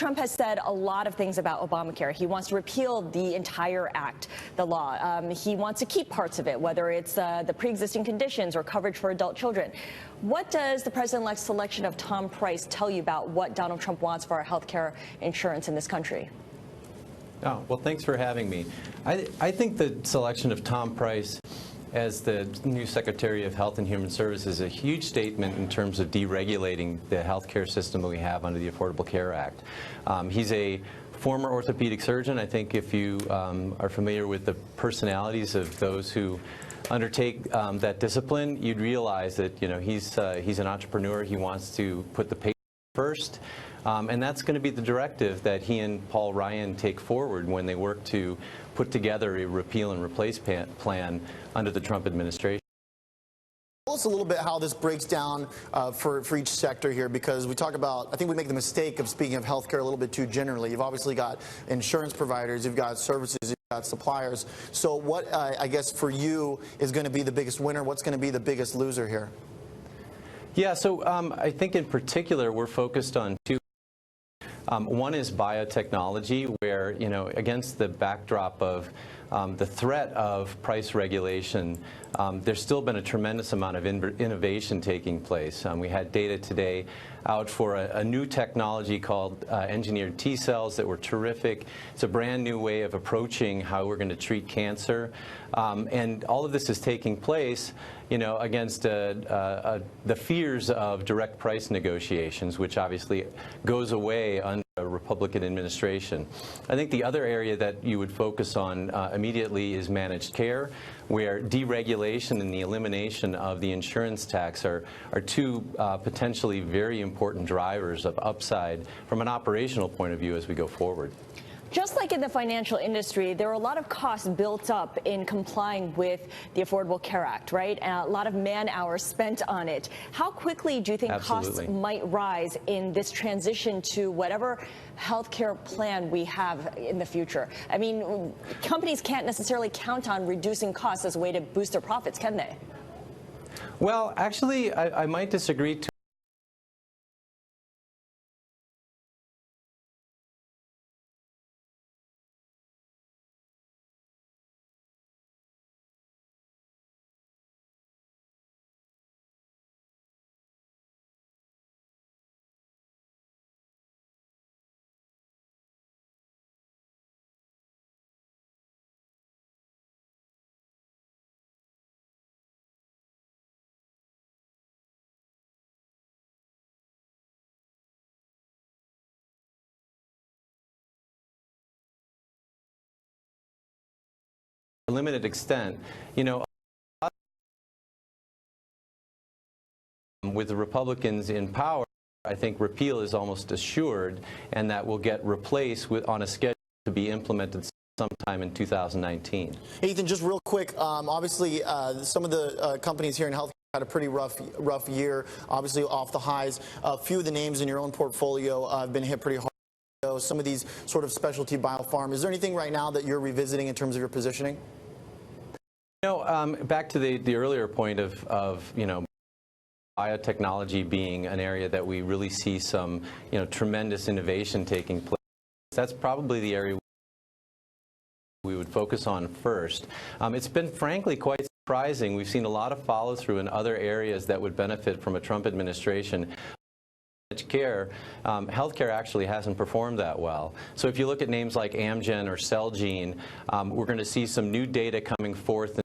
Trump has said a lot of things about Obamacare. He wants to repeal the entire act, the law. He wants to keep parts of it, whether it's the pre-existing conditions or coverage for adult children. What does the president-elect's selection of Tom Price tell you about what Donald Trump wants for our health care insurance in this country? Oh, well, thanks for having me. I think the selection of Tom Price as the new Secretary of Health and Human Services is a huge statement in terms of deregulating the healthcare system that we have under the Affordable Care Act. He's a former orthopedic surgeon. I think if you are familiar with the personalities of those who undertake that discipline, you'd realize that he's an entrepreneur. He wants to put the patient first. And that's going to be the directive that he and Paul Ryan take forward when they work to put together a repeal and replace plan under the Trump administration. Tell us a little bit how this breaks down for each sector here, because we talk about, I think we make the mistake of speaking of healthcare a little bit too generally. You've obviously got insurance providers, you've got services, you've got suppliers. So what, I guess, for you is going to be the biggest winner? What's going to be the biggest loser here? Yeah, so I think in particular we're focused on two. One is biotechnology, where, against the backdrop of the threat of price regulation, there's still been a tremendous amount of innovation taking place. We had data today out for a new technology called engineered T cells that were terrific. It's a brand new way of approaching how we're going to treat cancer. And all of this is taking place, against the fears of direct price negotiations, which obviously goes away under a Republican administration. I think the other area that you would focus on immediately is managed care, where deregulation and the elimination of the insurance tax are two potentially very important drivers of upside from an operational point of view as we go forward. Just like in the financial industry, there are a lot of costs built up in complying with the Affordable Care Act, right? A lot of man hours spent on it. How quickly do you think costs might rise in this transition to whatever health care plan we have in the future? I mean, companies can't necessarily count on reducing costs as a way to boost their profits, can they? Well, actually, I might disagree too. Limited extent, with the Republicans in power, I think repeal is almost assured, and that will get replaced on a schedule to be implemented sometime in 2019. Ethan, just real quick, obviously some of the companies here in health had a pretty rough year, obviously off the highs. A few of the names in your own portfolio have been hit pretty hard. Some of these sort of specialty biopharm. Is there anything right now that you're revisiting in terms of your positioning? Back to the earlier point of biotechnology being an area that we really see some tremendous innovation taking place. That's probably the area we would focus on first. It's been frankly quite surprising. We've seen a lot of follow through in other areas that would benefit from a Trump administration. Care, healthcare actually hasn't performed that well. So if you look at names like Amgen or Celgene, we're going to see some new data coming forth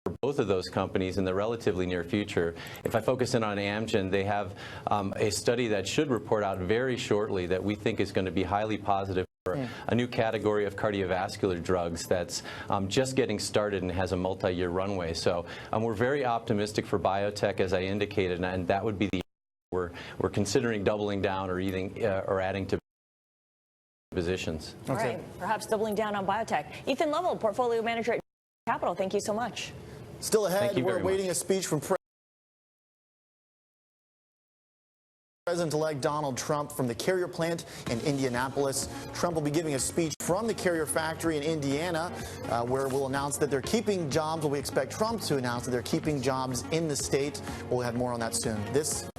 for both of those companies in the relatively near future. If I focus in on Amgen, they have a study that should report out very shortly that we think is going to be highly positive for a new category of cardiovascular drugs that's just getting started and has a multi-year runway. So we're very optimistic for biotech, as I indicated, and that would be the we're considering doubling down or adding to positions. All right, perhaps doubling down on biotech. Ethan Lovell, portfolio manager at Capital, thank you so much. Still ahead, we're awaiting a speech from President-elect Donald Trump from the Carrier plant in Indianapolis. Trump will be giving a speech from the Carrier factory in Indiana, where we'll announce that they're keeping jobs. Well, we expect Trump to announce that they're keeping jobs in the state. We'll have more on that soon. This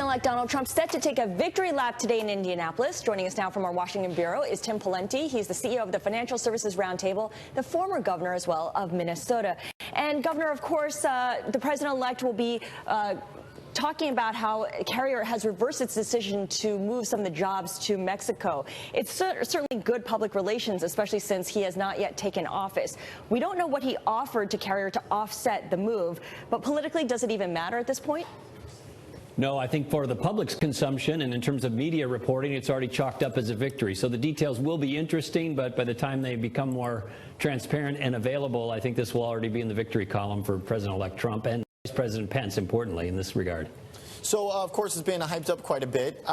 President-elect Donald Trump set to take a victory lap today in Indianapolis. Joining us now from our Washington bureau is Tim Pawlenty. He's the CEO of the Financial Services Roundtable, the former governor as well of Minnesota. And Governor, of course, the president-elect will be talking about how Carrier has reversed its decision to move some of the jobs to Mexico. It's certainly good public relations, especially since he has not yet taken office. We don't know what he offered to Carrier to offset the move, but politically, does it even matter at this point? No, I think for the public's consumption and in terms of media reporting, it's already chalked up as a victory. So the details will be interesting, but by the time they become more transparent and available, I think this will already be in the victory column for President-elect Trump and Vice President Pence, importantly, in this regard. So, of course, it's been hyped up quite a bit.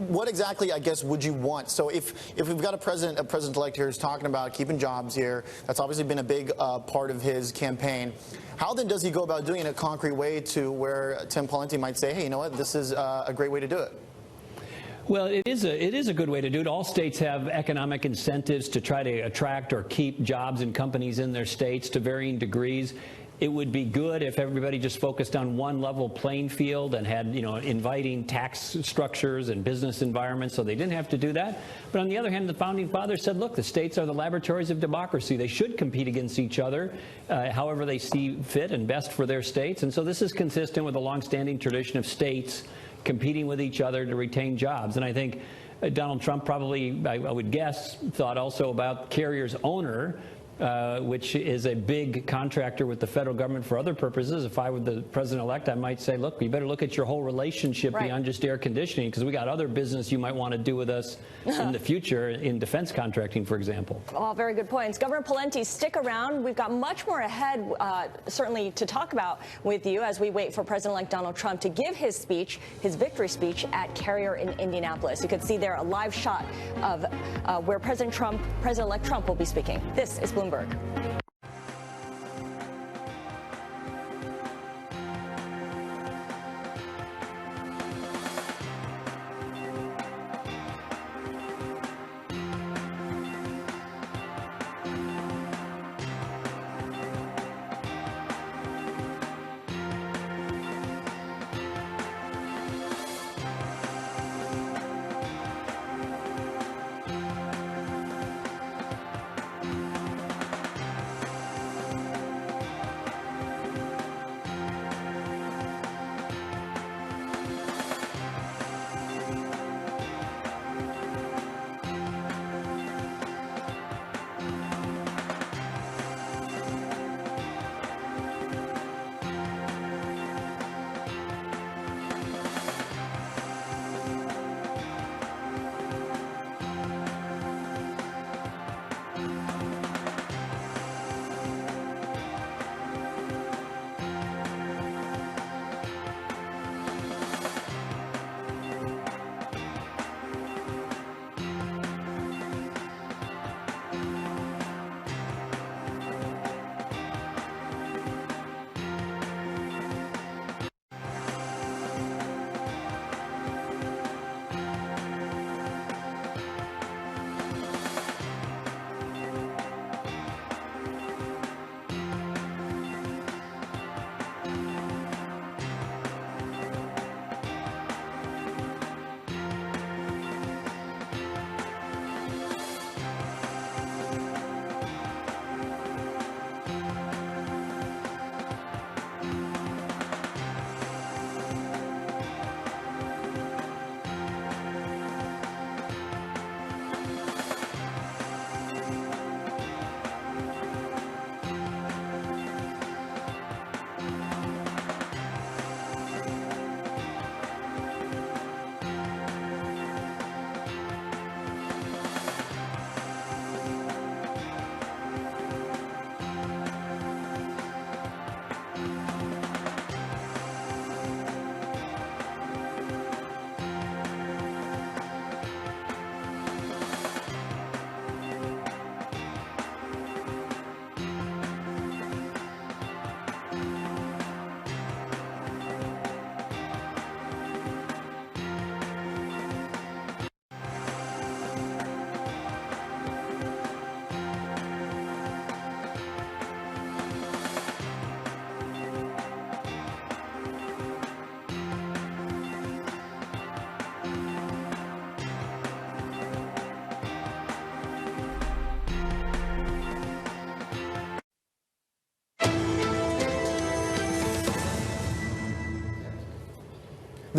What exactly, I guess, would you want? So if we've got a president-elect here who's talking about keeping jobs here, that's obviously been a big part of his campaign. How then does he go about doing it in a concrete way to where Tim Pawlenty might say, hey, you know what, this is a great way to do it? Well, it is a good way to do it. All states have economic incentives to try to attract or keep jobs and companies in their states to varying degrees. It would be good if everybody just focused on one level playing field and had, inviting tax structures and business environments so they didn't have to do that. But on the other hand, the founding fathers said, look, the states are the laboratories of democracy. They should compete against each other however they see fit and best for their states. And so this is consistent with a longstanding tradition of states competing with each other to retain jobs. And I think Donald Trump probably, I would guess, thought also about Carrier's owner, which is a big contractor with the federal government for other purposes. If I were the president-elect, I might say, look, you better look at your whole relationship beyond just air conditioning, because we got other business you might want to do with us in the future in defense contracting, for example. All very good points. Governor Pawlenty, stick around. We've got much more ahead, certainly, to talk about with you as we wait for President-elect Donald Trump to give his speech, his victory speech at Carrier in Indianapolis. You could see there a live shot of where President-elect Trump will be speaking. This is Bloomberg.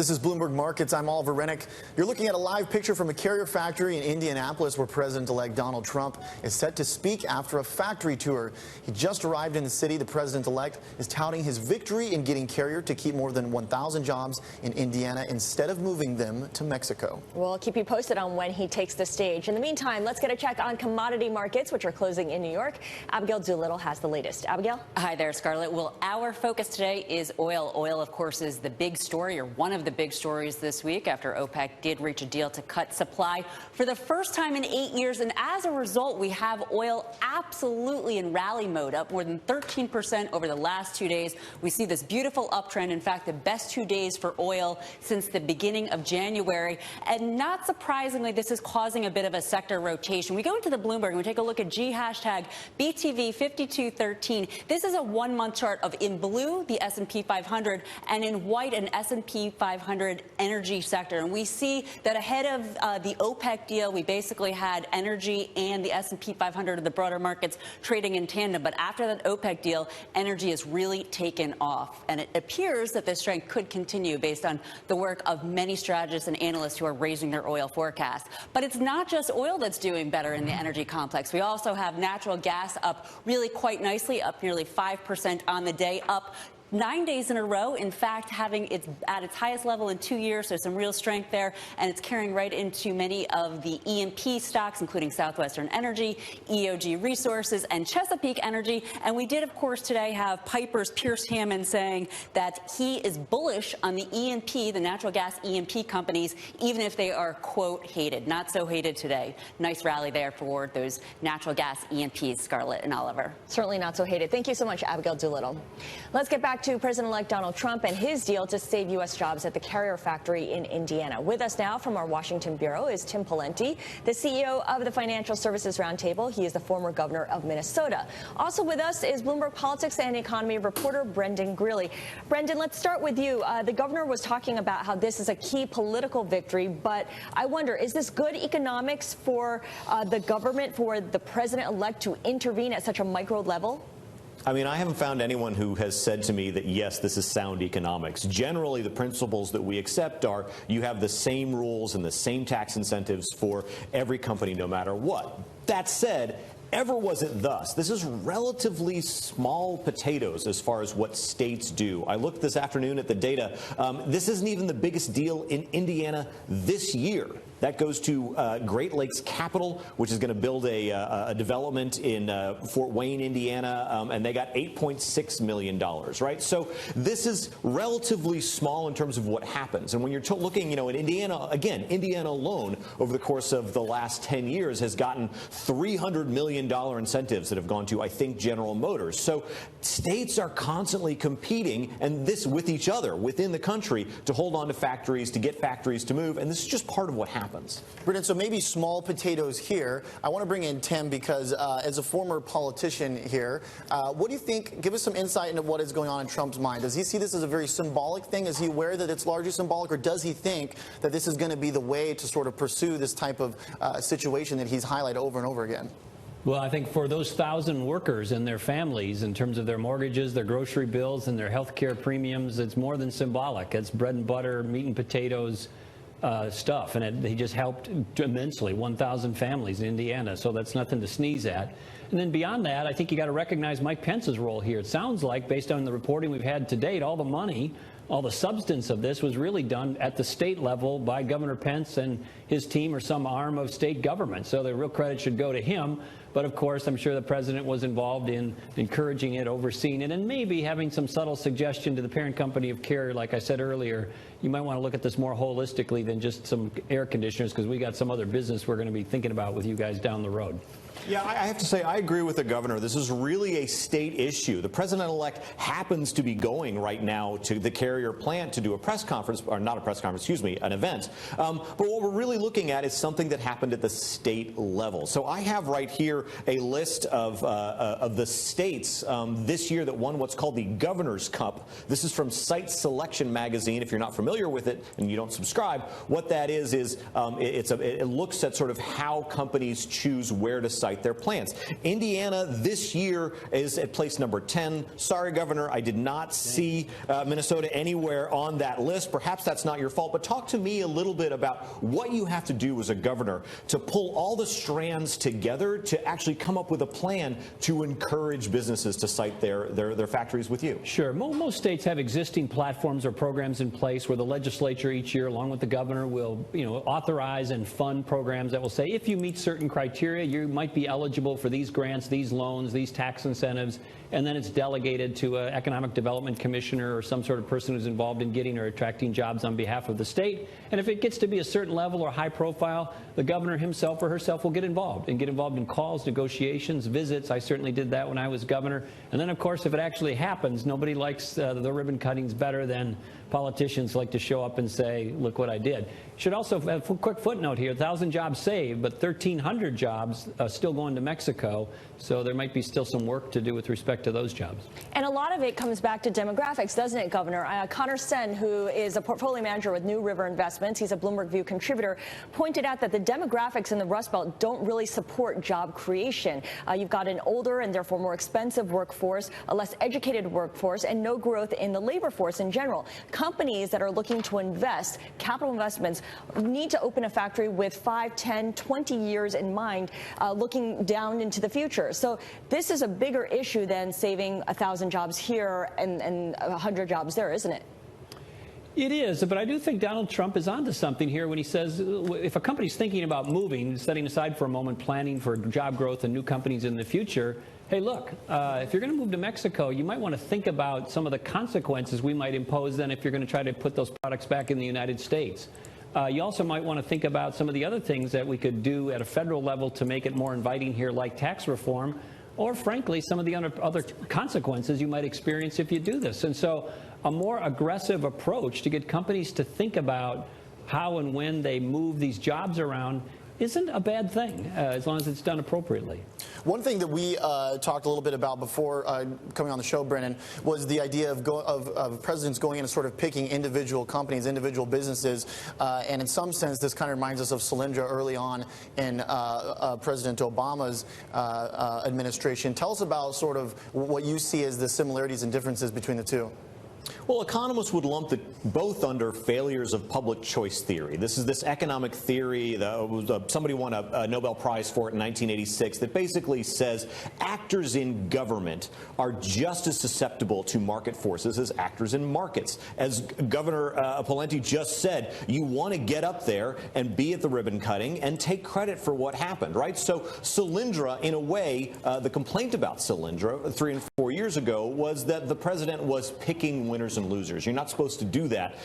This is Bloomberg Markets. I'm Oliver Rennick. You're looking at a live picture from a carrier factory in Indianapolis where President-elect Donald Trump is set to speak after a factory tour. He just arrived in the city. The President-elect is touting his victory in getting Carrier to keep more than 1,000 jobs in Indiana instead of moving them to Mexico. We'll keep you posted on when he takes the stage. In the meantime, let's get a check on commodity markets, which are closing in New York. Abigail Doolittle has the latest. Abigail? Hi there, Scarlett. Well, our focus today is oil. Oil, of course, is the big story, or one of the big stories this week after OPEC did reach a deal to cut supply for the first time in 8 years. And as a result, we have oil absolutely in rally mode, up more than 13% over the last 2 days. We see this beautiful uptrend. In fact, the best 2 days for oil since the beginning of January. And not surprisingly, this is causing a bit of a sector rotation. We go into the Bloomberg and we take a look at G hashtag BTV 5213. This is a 1 month chart of, in blue, the S&P 500, and in white, an S&P 500 energy sector. And we see that ahead of the OPEC deal, we basically had energy and the S&P 500 of the broader markets trading in tandem. But after that OPEC deal, energy has really taken off. And it appears that this strength could continue based on the work of many strategists and analysts who are raising their oil forecasts. But it's not just oil that's doing better in the energy complex. We also have natural gas up really quite nicely, up nearly 5% on the day, up 9 days in a row. In fact, having it at its highest level in 2 years, so some real strength there, and it's carrying right into many of the E&P stocks, including Southwestern Energy, EOG Resources, and Chesapeake Energy. And we did, of course, today have Piper's Pierce Hammond saying that he is bullish on the E&P, the natural gas E&P companies, even if they are, quote, hated. Not so hated today. Nice rally there for those natural gas E&Ps, Scarlett and Oliver. Certainly not so hated. Thank you so much, Abigail Doolittle. Let's get back to President-elect Donald Trump and his deal to save U.S. jobs at the Carrier factory in Indiana. With us now from our Washington bureau is Tim Pawlenty, the CEO of the Financial Services Roundtable. He is the former governor of Minnesota. Also with us is Bloomberg Politics and Economy reporter Brendan Greeley. Brendan, let's start with you. The governor was talking about how this is a key political victory, but I wonder, is this good economics for the government, for the president-elect to intervene at such a micro level? I mean, I haven't found anyone who has said to me that, yes, this is sound economics. Generally, the principles that we accept are you have the same rules and the same tax incentives for every company, no matter what. That said, ever was it thus? This is relatively small potatoes as far as what states do. I looked this afternoon at the data. This isn't even the biggest deal in Indiana this year. That goes to Great Lakes Capital, which is going to build a development in Fort Wayne, Indiana, and they got $8.6 million, right? So this is relatively small in terms of what happens. And when you're looking, you know, at Indiana, again, Indiana alone, over the course of the last 10 years, has gotten $300 million incentives that have gone to, I think, General Motors. So states are constantly competing, and this with each other within the country, to hold on to factories, to get factories to move, and this is just part of what happens. Brendan, so maybe small potatoes here. I want to bring in Tim because as a former politician here, what do you think? Give us some insight into what is going on in Trump's mind. Does he see this as a very symbolic thing? Is he aware that it's largely symbolic, or does he think that this is going to be the way to sort of pursue this type of situation that he's highlighted over and over again? Well, I think for those 1,000 workers and their families, in terms of their mortgages, their grocery bills, and their health care premiums, it's more than symbolic. It's bread and butter, meat and potatoes stuff, and he just helped immensely 1,000 families in Indiana, so that's nothing to sneeze at. And then beyond that, I think you got to recognize Mike Pence's role here. It sounds like, based on the reporting we've had to date, all the money, all the substance of this was really done at the state level by Governor Pence and his team, or some arm of state government. So the real credit should go to him. But of course, I'm sure the president was involved in encouraging it, overseeing it, and maybe having some subtle suggestion to the parent company of Carrier. Like I said earlier, you might want to look at this more holistically than just some air conditioners, because we got some other business we're going to be thinking about with you guys down the road. Yeah, I have to say, I agree with the governor. This is really a state issue. The president-elect happens to be going right now to the Carrier plant to do a press conference, or not a press conference, excuse me, an event. But what we're really looking at is something that happened at the state level. So I have right here a list of the states this year that won what's called the Governor's Cup. This is from Site Selection magazine. If you're not familiar with it and you don't subscribe, what that is it looks at sort of how companies choose where to cite their plans. Indiana this year is at place number 10. Sorry, Governor, I did not see Minnesota anywhere on that list. Perhaps that's not your fault, but talk to me a little bit about what you have to do as a governor to pull all the strands together to actually come up with a plan to encourage businesses to site their factories with you. Sure. Most states have existing platforms or programs in place where the legislature each year, along with the governor, will authorize and fund programs that will say if you meet certain criteria, you might be eligible for these grants, these loans, these tax incentives, and then it's delegated to an economic development commissioner or some sort of person who's involved in getting or attracting jobs on behalf of the state. And if it gets to be a certain level or high profile, the governor himself or herself will get involved in calls, negotiations, visits. I certainly did that when I was governor. And then, of course, if it actually happens, nobody likes the ribbon cuttings better than politicians like to show up and say, look what I did. Should also have a quick footnote here, 1,000 jobs saved, but 1,300 jobs still going to Mexico. So there might be still some work to do with respect to those jobs. And a lot of it comes back to demographics, doesn't it, Governor? Connor Sen, who is a portfolio manager with New River Investments, he's a Bloomberg View contributor, pointed out that the demographics in the Rust Belt don't really support job creation. You've got an older and therefore more expensive workforce, a less educated workforce, and no growth in the labor force in general. Companies that are looking to invest, capital investments, need to open a factory with 5, 10, 20 years in mind, looking down into the future. So this is a bigger issue than saving 1,000 jobs here and 100 jobs there, isn't it? It is, but I do think Donald Trump is onto something here when he says if a company's thinking about moving, setting aside for a moment planning for job growth and new companies in the future, hey, look, if you're going to move to Mexico, you might want to think about some of the consequences we might impose then if you're going to try to put those products back in the United States. You also might want to think about some of the other things that we could do at a federal level to make it more inviting here, like tax reform, or frankly, some of the other consequences you might experience if you do this. And so a more aggressive approach to get companies to think about how and when they move these jobs around isn't a bad thing, as long as it's done appropriately. One thing that we talked a little bit about before coming on the show, Brennan, was the idea of presidents going in and sort of picking individual companies, individual businesses, and in some sense this kind of reminds us of Solyndra early on in President Obama's administration. Tell us about sort of what you see as the similarities and differences between the two. Well, economists would lump both under failures of public choice theory. This is this economic theory that somebody won a Nobel Prize for it in 1986 that basically says actors in government are just as susceptible to market forces as actors in markets. As Governor Pawlenty just said, you want to get up there and be at the ribbon cutting and take credit for what happened, right? So Solyndra, in a way, the complaint about Solyndra 3 and 4 years ago was that the president was picking winners and losers. You're not supposed to do that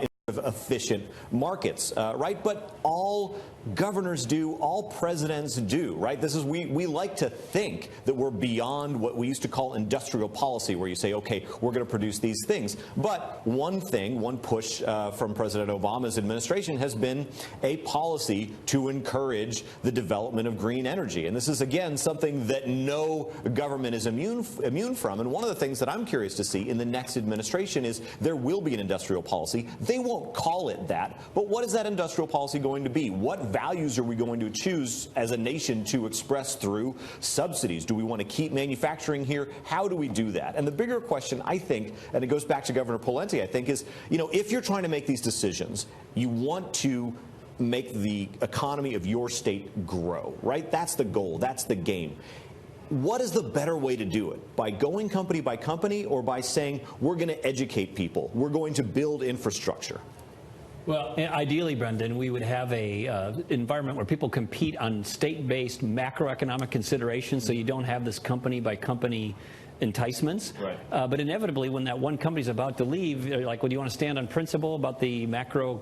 in efficient markets, right? But all governors do, all presidents do, right? This is, we like to think that we're beyond what we used to call industrial policy, where you say, okay, we're going to produce these things. But one push from President Obama's administration has been a policy to encourage the development of green energy. And this is, again, something that no government is immune from. And one of the things that I'm curious to see in the next administration is there will be an industrial policy. They won't call it that, but what is that industrial policy going to be? What values are we going to choose as a nation to express through subsidies? Do we want to keep manufacturing here? How do we do that? And the bigger question, I think, and it goes back to Governor Pawlenty, I think, is, if you're trying to make these decisions, you want to make the economy of your state grow, right? That's the goal. That's the game. What is the better way to do it? By going company by company, or by saying we're going to educate people, we're going to build infrastructure? Well, ideally, Brendan, we would have a environment where people compete on state-based macroeconomic considerations, so you don't have this company-by-company enticements. Right. But inevitably, when that one company's about to leave, like, would you want to stand on principle about the macro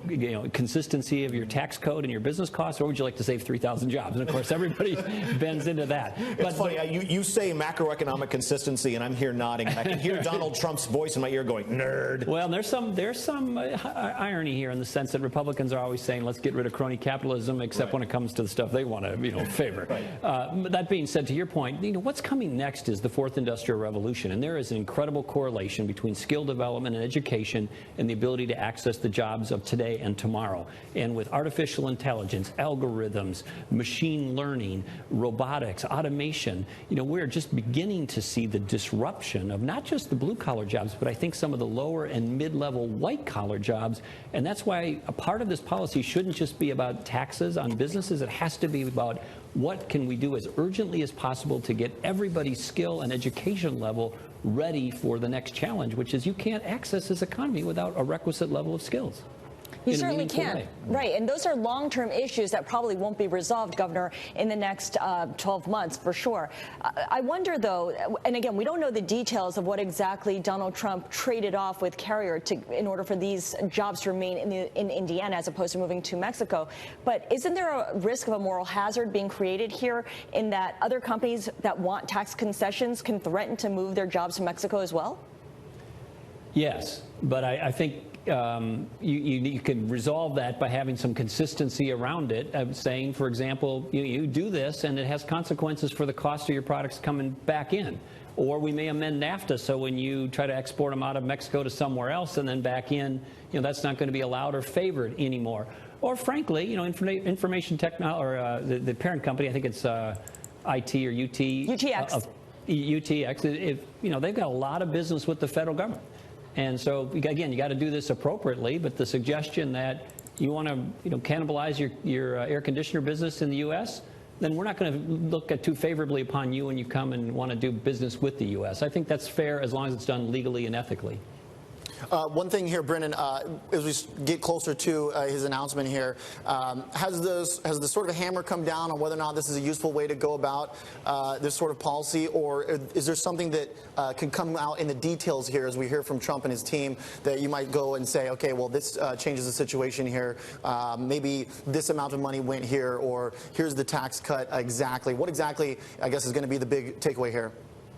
consistency of your tax code and your business costs, or would you like to save 3,000 jobs? And of course, everybody bends into that. It's funny, you say macroeconomic consistency, and I'm here nodding, and I can hear Donald Trump's voice in my ear going, nerd. Well, there's some irony here in the sense that Republicans are always saying, let's get rid of crony capitalism, except when it comes to the stuff they want to favor. Right. That being said, to your point, what's coming next is the fourth industrial revolution. And there is an incredible correlation between skill development and education and the ability to access the jobs of today and tomorrow. And with artificial intelligence, algorithms, machine learning, robotics, automation, we're just beginning to see the disruption of not just the blue-collar jobs, but I think some of the lower and mid-level white-collar jobs. And that's why a part of this policy shouldn't just be about taxes on businesses. It has to be about what can we do as urgently as possible to get everybody's skill and education level ready for the next challenge, which is you can't access this economy without a requisite level of skills. You certainly can. Right. And those are long-term issues that probably won't be resolved, Governor, in the next 12 months for sure. I wonder, though, and again, we don't know the details of what exactly Donald Trump traded off with Carrier in order for these jobs to remain in Indiana as opposed to moving to Mexico. But isn't there a risk of a moral hazard being created here in that other companies that want tax concessions can threaten to move their jobs to Mexico as well? Yes, but I think you can resolve that by having some consistency around it, saying, for example, you do this and it has consequences for the cost of your products coming back in. Or we may amend NAFTA so when you try to export them out of Mexico to somewhere else and then back in, that's not going to be allowed or favored anymore. Or frankly, information technology, or the parent company, I think it's IT or UTX. UTX, they've got a lot of business with the federal government. And so, again, you got to do this appropriately, but the suggestion that you want to, cannibalize your air conditioner business in the U.S., then we're not going to look too favorably upon you when you come and want to do business with the U.S. I think that's fair as long as it's done legally and ethically. One thing here, Brennan, as we get closer to his announcement here, has the sort of hammer come down on whether or not this is a useful way to go about this sort of policy, or is there something that can come out in the details here as we hear from Trump and his team that you might go and say, okay, well, this changes the situation here, maybe this amount of money went here, or here's the tax cut exactly. What exactly, I guess, is going to be the big takeaway here?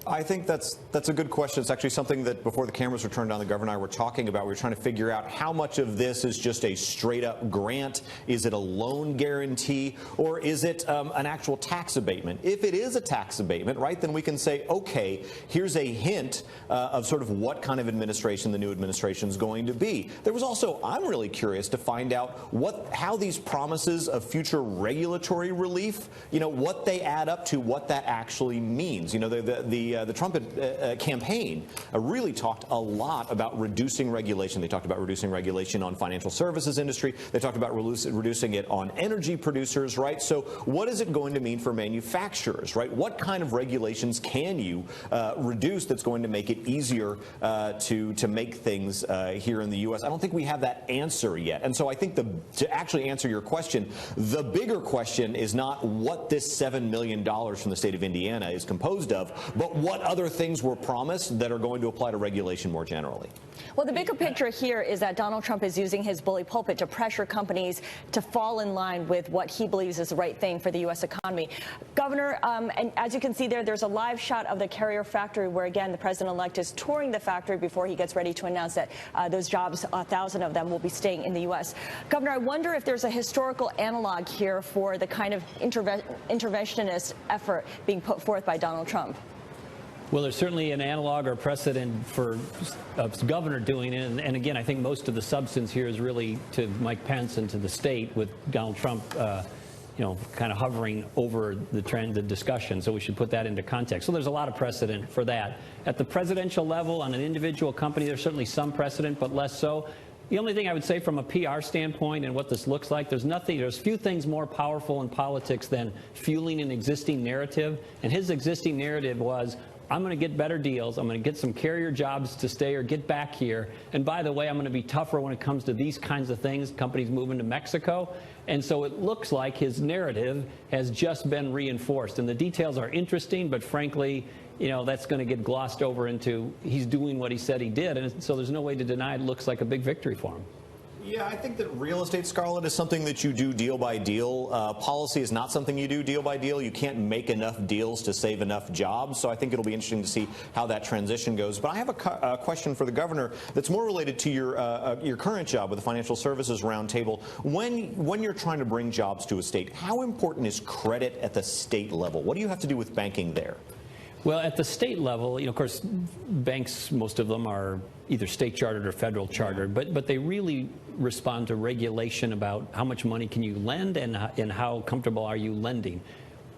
I think that's a good question. It's actually something that before the cameras were turned on, the governor and I were talking about. We were trying to figure out how much of this is just a straight-up grant. Is it a loan guarantee, or is it an actual tax abatement? If it is a tax abatement, right, then we can say, okay, here's a hint of sort of what kind of administration the new administration is going to be. There was also, I'm really curious to find out how these promises of future regulatory relief, what they add up to, what that actually means. The Trump campaign really talked a lot about reducing regulation. They talked about reducing regulation on financial services industry. They talked about reducing it on energy producers, right? So what is it going to mean for manufacturers, right? What kind of regulations can you reduce that's going to make it easier to make things here in the U.S.? I don't think we have that answer yet. And so I think to actually answer your question, the bigger question is not what this $7 million from the state of Indiana is composed of, but what other things were promised that are going to apply to regulation more generally. Well, the bigger picture here is that Donald Trump is using his bully pulpit to pressure companies to fall in line with what he believes is the right thing for the U.S. economy. Governor, and as you can see there's a live shot of the Carrier factory where, again, the president-elect is touring the factory before he gets ready to announce that those jobs, 1,000 of them, will be staying in the U.S. Governor, I wonder if there's a historical analog here for the kind of interventionist effort being put forth by Donald Trump. Well, there's certainly an analog or precedent for a governor doing it. And again, I think most of the substance here is really to Mike Pence and to the state, with Donald Trump, kind of hovering over the discussion. So we should put that into context. So there's a lot of precedent for that. At the presidential level, on an individual company, there's certainly some precedent, but less so. The only thing I would say from a PR standpoint and what this looks like, there's few things more powerful in politics than fueling an existing narrative. And his existing narrative was, I'm going to get better deals. I'm going to get some Carrier jobs to stay or get back here. And by the way, I'm going to be tougher when it comes to these kinds of things, companies moving to Mexico. And so it looks like his narrative has just been reinforced. And the details are interesting, but frankly, that's going to get glossed over into he's doing what he said he did. And so there's no way to deny it looks like a big victory for him. Yeah, I think that real estate, Scarlett, is something that you do deal by deal. Policy is not something you do deal by deal. You can't make enough deals to save enough jobs. So I think it'll be interesting to see how that transition goes. But I have a question for the governor that's more related to your current job with the Financial Services Roundtable. When you're trying to bring jobs to a state, how important is credit at the state level? What do you have to do with banking there? Well, at the state level, of course, banks, most of them are either state chartered or federal chartered, but they really respond to regulation about how much money can you lend and how comfortable are you lending.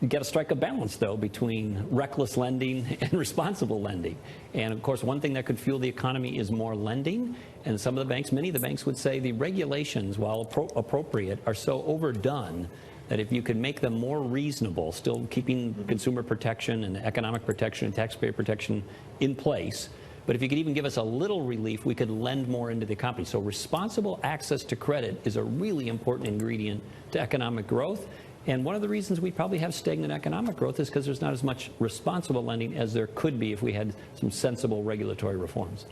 You got to strike a balance, though, between reckless lending and responsible lending. And, of course, one thing that could fuel the economy is more lending. And some of the banks, many of the banks would say the regulations, while appropriate, are so overdone that if you could make them more reasonable, still keeping consumer protection and economic protection and taxpayer protection in place, but if you could even give us a little relief, we could lend more into the economy. So responsible access to credit is a really important ingredient to economic growth. And one of the reasons we probably have stagnant economic growth is because there's not as much responsible lending as there could be if we had some sensible regulatory reforms.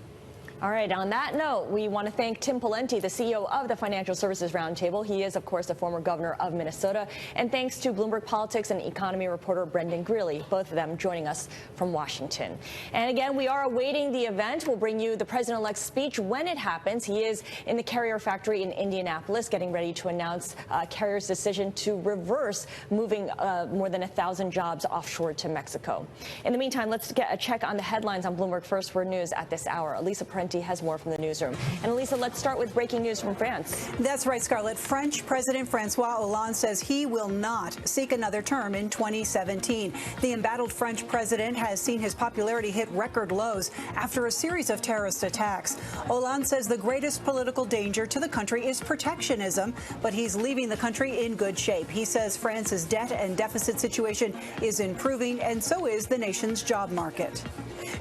All right, on that note, we want to thank Tim Pawlenty, the CEO of the Financial Services Roundtable. He is, of course, the former governor of Minnesota. And thanks to Bloomberg Politics and economy reporter Brendan Greeley, both of them joining us from Washington. And again, we are awaiting the event. We'll bring you the president-elect's speech when it happens. He is in the Carrier factory in Indianapolis, getting ready to announce Carrier's decision to reverse moving more than 1,000 jobs offshore to Mexico. In the meantime, let's get a check on the headlines on Bloomberg First Word News at this hour. Elisa Parenti has more from the newsroom. And Elisa, let's start with breaking news from France. That's right, Scarlett. French President Francois Hollande says he will not seek another term in 2017. The embattled French president has seen his popularity hit record lows after a series of terrorist attacks. Hollande says the greatest political danger to the country is protectionism, but he's leaving the country in good shape. He says France's debt and deficit situation is improving, and so is the nation's job market.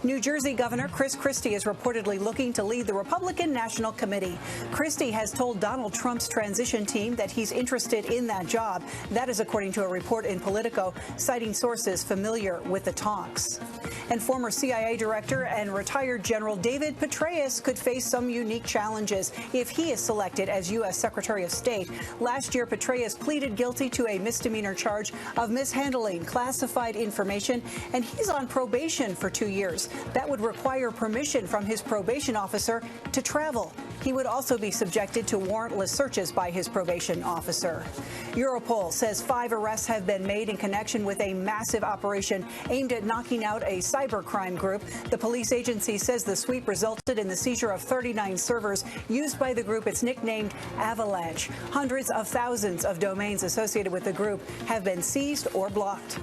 New Jersey Governor Chris Christie is reportedly looking to lead the Republican National Committee. Christie has told Donald Trump's transition team that he's interested in that job. That is according to a report in Politico, citing sources familiar with the talks. And former CIA director and retired General David Petraeus could face some unique challenges if he is selected as U.S. Secretary of State. Last year, Petraeus pleaded guilty to a misdemeanor charge of mishandling classified information, and he's on probation for 2 years. That would require permission from his probation officer to travel. He would also be subjected to warrantless searches by his probation officer. Europol says 5 arrests have been made in connection with a massive operation aimed at knocking out a cybercrime group. The police agency says the sweep resulted in the seizure of 39 servers used by the group. It's nicknamed Avalanche. Hundreds of thousands of domains associated with the group have been seized or blocked.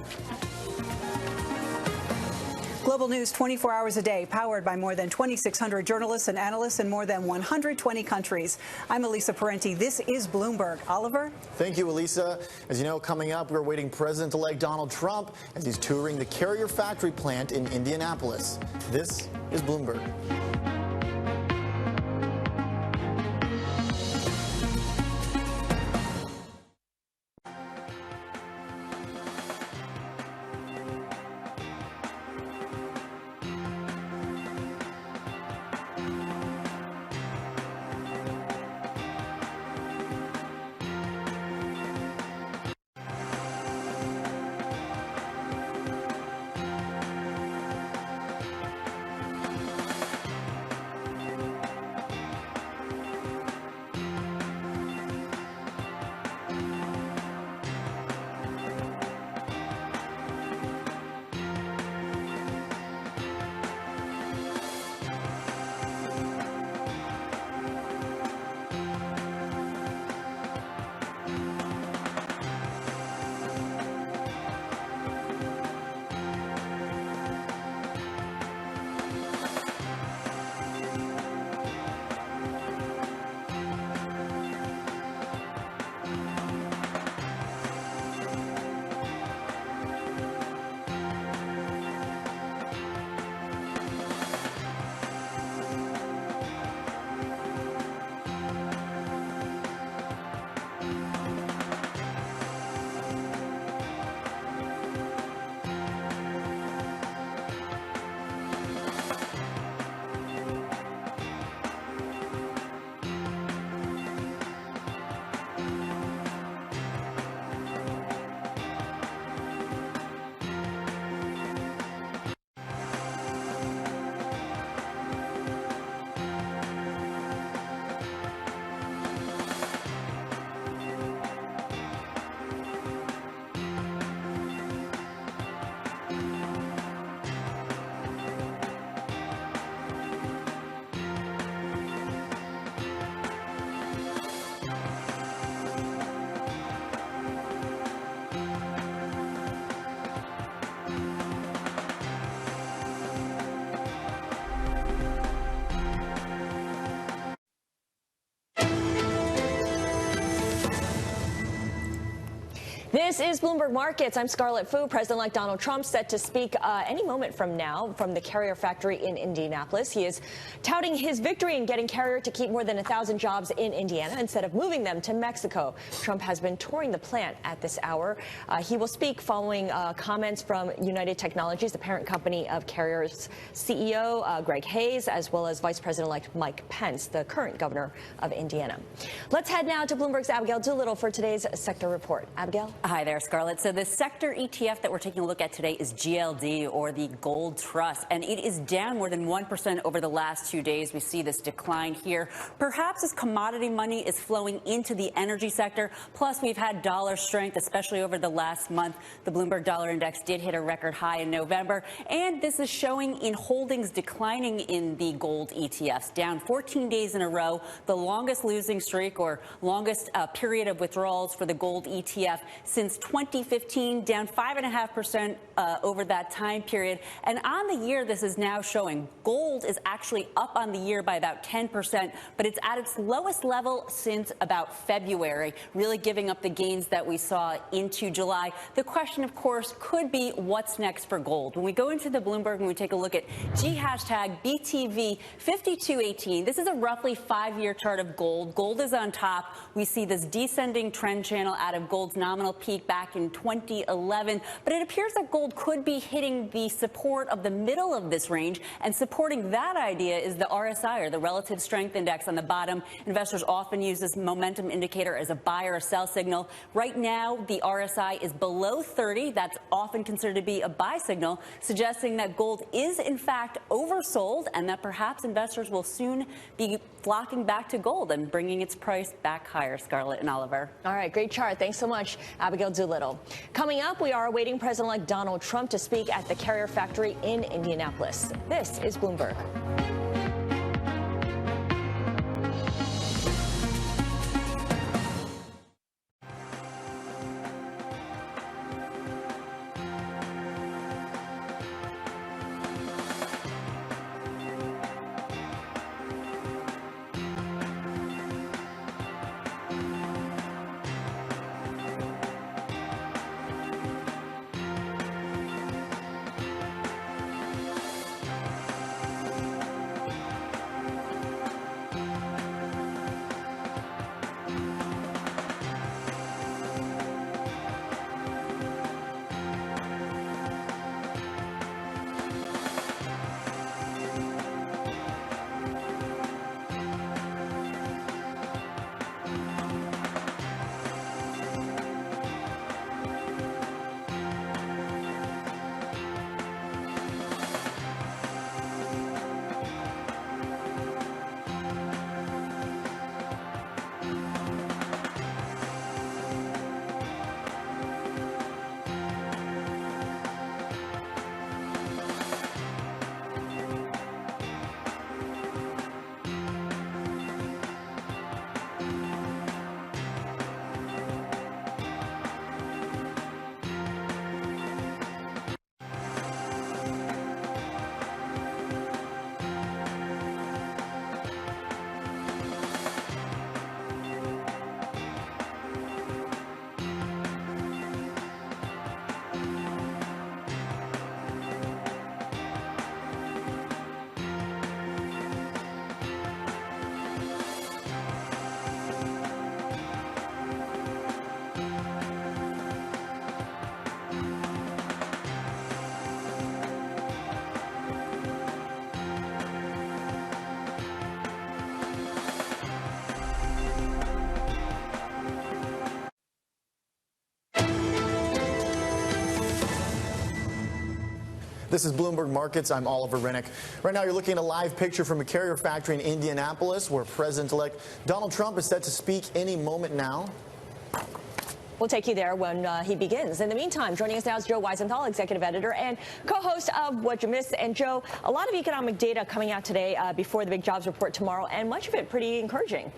Global news 24 hours a day, powered by more than 2,600 journalists and analysts in more than 120 countries. I'm Elisa Parenti. This is Bloomberg. Oliver? Thank you, Elisa. As you know, coming up, we're awaiting President-elect Donald Trump as he's touring the Carrier factory plant in Indianapolis. This is Bloomberg. This is Bloomberg Markets. I'm Scarlett Fu. President-elect Donald Trump set to speak any moment from now from the Carrier factory in Indianapolis. He is touting his victory in getting Carrier to keep more than 1,000 jobs in Indiana instead of moving them to Mexico. Trump has been touring the plant at this hour. He will speak following comments from United Technologies, the parent company of Carrier's CEO, Greg Hayes, as well as Vice President-elect Mike Pence, the current governor of Indiana. Let's head now to Bloomberg's Abigail Doolittle for today's sector report. Abigail? Hi there, Scarlett. So the sector ETF that we're taking a look at today is GLD, or the Gold Trust, and it is down more than 1% over the last 2 days. We see this decline here, perhaps as commodity money is flowing into the energy sector. Plus, we've had dollar strength, especially over the last month. The Bloomberg Dollar Index did hit a record high in November, and this is showing in holdings declining in the gold ETFs, down 14 days in a row, the longest losing streak or longest period of withdrawals for the gold ETF since 2015, down 5.5% over that time period. And on the year, this is now showing gold is actually up on the year by about 10%, but it's at its lowest level since about February, really giving up the gains that we saw into July. The question, of course, could be what's next for gold. When we go into the Bloomberg and we take a look at BTV 5218, this is a roughly 5-year chart of gold. Gold is on top. We see this descending trend channel out of gold's nominal peak back in 2011, but it appears that gold could be hitting the support of the middle of this range, and supporting that idea is the RSI, or the Relative Strength Index, on the bottom. Investors often use this momentum indicator as a buy or a sell signal. Right now, the RSI is below 30. That's often considered to be a buy signal, suggesting that gold is in fact oversold and that perhaps investors will soon be flocking back to gold and bringing its price back higher. Scarlett and Oliver. All right, great chart. Thanks so much, Abigail Doolittle. Coming up, we are awaiting President-elect Donald Trump to speak at the Carrier factory in Indianapolis. This is Bloomberg. This is Bloomberg Markets. I'm Oliver Rennick. Right now, you're looking at a live picture from a Carrier factory in Indianapolis, where President-elect Donald Trump is set to speak any moment now. We'll take you there when he begins. In the meantime, joining us now is Joe Weisenthal, executive editor and co-host of What You Missed. And Joe, a lot of economic data coming out today before the big jobs report tomorrow, and much of it pretty encouraging.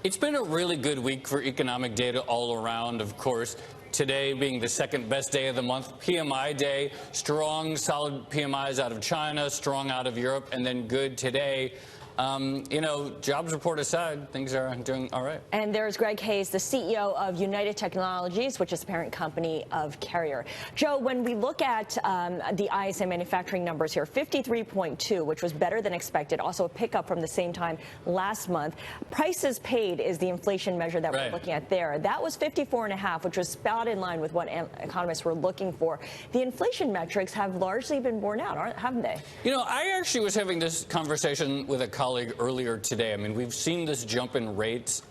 It's been a really good week for economic data all around, of course. Today being the second best day of the month, PMI day, strong, solid PMIs out of China, strong out of Europe, and then good today you know, jobs report aside, things are doing all right. And there's Greg Hayes, the CEO of United Technologies, which is the parent company of Carrier. Joe, when we look at the ISM manufacturing numbers here, 53.2, which was better than expected, also a pickup from the same time last month. Prices paid is the inflation measure that we're looking at there. That was 54.5, which was spot in line with what economists were looking for. The inflation metrics have largely been borne out, haven't they? You know, I actually was having this conversation with a colleague earlier today. I mean, we've seen this jump in rates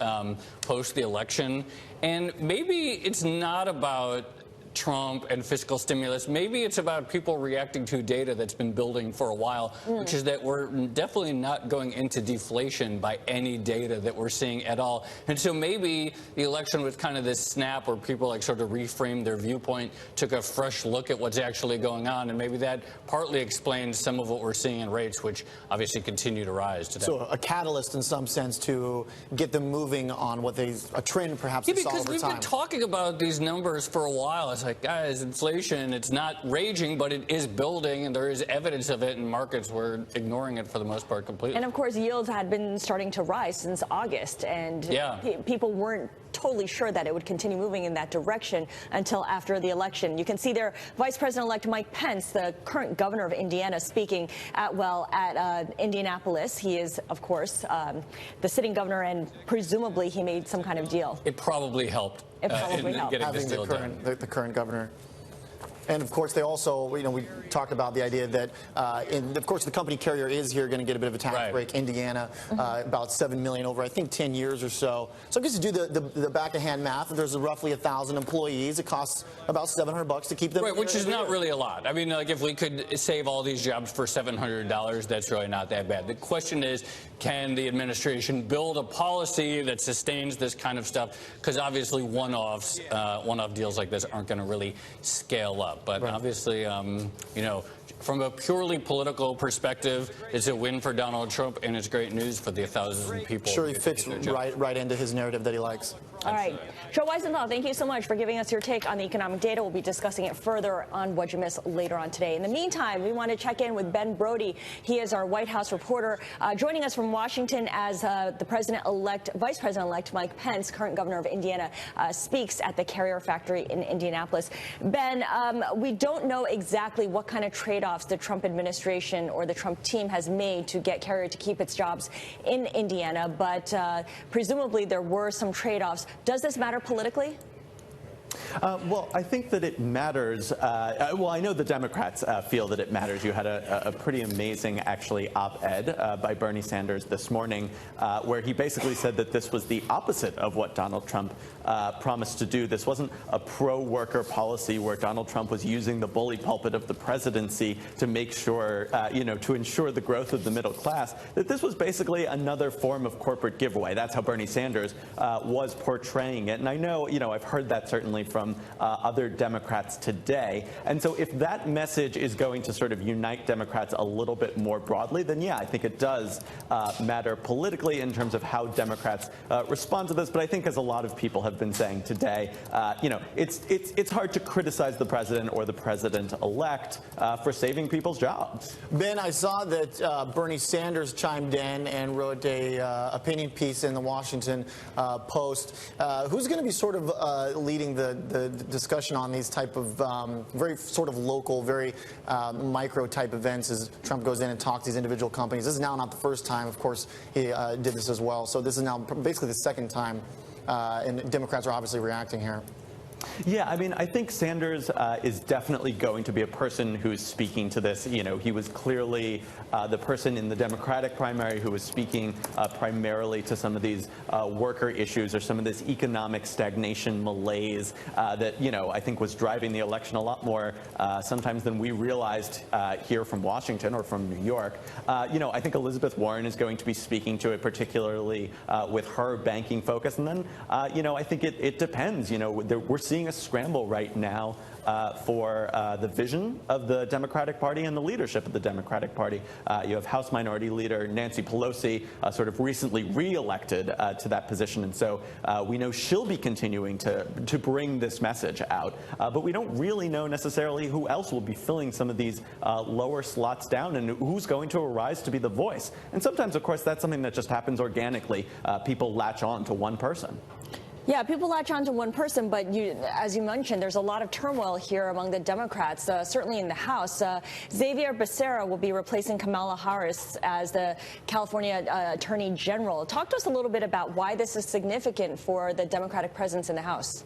post the election, and maybe it's not about Trump and fiscal stimulus. Maybe it's about people reacting to data that's been building for a while, which is that we're definitely not going into deflation by any data that we're seeing at all. And so maybe the election was kind of this snap where people like sort of reframed their viewpoint, took a fresh look at what's actually going on, and maybe that partly explains some of what we're seeing in rates, which obviously continue to rise today. So a catalyst in some sense to get them moving on what a trend perhaps they saw over time. Because we've been talking about these numbers for a while. It's like, guys, inflation, it's not raging, but it is building, and there is evidence of it, and markets were ignoring it for the most part completely. And of course, yields had been starting to rise since August, and people weren't totally sure that it would continue moving in that direction until after the election. You can see there Vice President-elect Mike Pence, the current governor of Indiana, speaking at Indianapolis. He is, of course, the sitting governor, and presumably he made some kind of deal. It probably helped. It probably helped. Having the current governor. And of course, they also, you know, we talked about the idea that, of course, the company Carrier is here going to get a bit of a tax break. Indiana, about $7 million over, I think, 10 years or so. So I guess you do the back-of-hand math. There's roughly 1,000 employees. It costs about $700 to keep them. Right, which is not really a lot. I mean, like if we could save all these jobs for $700, that's really not that bad. The question is, can the administration build a policy that sustains this kind of stuff? Because obviously, one-off deals like this aren't going to really scale up. But obviously, you know, from a purely political perspective, it's a win for Donald Trump, and it's great news for the 1,000 people. Sure, he fits right into his narrative that he likes. All right. Joe Weisenthal, thank you so much for giving us your take on the economic data. We'll be discussing it further on What You Missed later on today. In the meantime, we want to check in with Ben Brody. He is our White House reporter, joining us from Washington as the Vice President-elect Mike Pence, current governor of Indiana, speaks at the Carrier factory in Indianapolis. Ben, we don't know exactly what kind of trade-offs the Trump administration or the Trump team has made to get Carrier to keep its jobs in Indiana, but presumably there were some trade-offs. Does this matter politically? Well, I think that it matters. Well, I know the Democrats feel that it matters. You had a pretty amazing, actually, op-ed by Bernie Sanders this morning, where he basically said that this was the opposite of what Donald Trump promised to do. This wasn't a pro-worker policy where Donald Trump was using the bully pulpit of the presidency to make sure, you know, to ensure the growth of the middle class. That this was basically another form of corporate giveaway. That's how Bernie Sanders was portraying it. And I know, you know, I've heard that certainly from other Democrats today. And so if that message is going to sort of unite Democrats a little bit more broadly, then yeah, I think it does matter politically in terms of how Democrats respond to this. But I think, as a lot of people have been saying today, you know, it's hard to criticize the president or the president-elect for saving people's jobs. Ben, I saw that Bernie Sanders chimed in and wrote a opinion piece in the Washington Post. Who's going to be sort of leading the discussion on these type of very sort of local, very micro type events as Trump goes in and talks to these individual companies? This is now not the first time, of course, he did this as well. So this is now basically the second time, and Democrats are obviously reacting here. Yeah, I mean, I think Sanders is definitely going to be a person who's speaking to this. You know, he was clearly the person in the Democratic primary who was speaking primarily to some of these worker issues or some of this economic stagnation malaise that, you know, I think was driving the election a lot more sometimes than we realized here from Washington or from New York. You know, I think Elizabeth Warren is going to be speaking to it, particularly with her banking focus. And then, you know, I think it depends. You know, we're seeing seeing a scramble right now for the vision of the Democratic Party and the leadership of the Democratic Party. You have House Minority Leader Nancy Pelosi sort of recently re-elected to that position, and so we know she'll be continuing to bring this message out. But we don't really know necessarily who else will be filling some of these lower slots down and who's going to arise to be the voice. And sometimes, of course, that's something that just happens organically. People latch on to one person. Yeah, people latch on to one person, but as you mentioned, there's a lot of turmoil here among the Democrats, certainly in the House. Xavier Becerra will be replacing Kamala Harris as the California Attorney General. Talk to us a little bit about why this is significant for the Democratic presence in the House.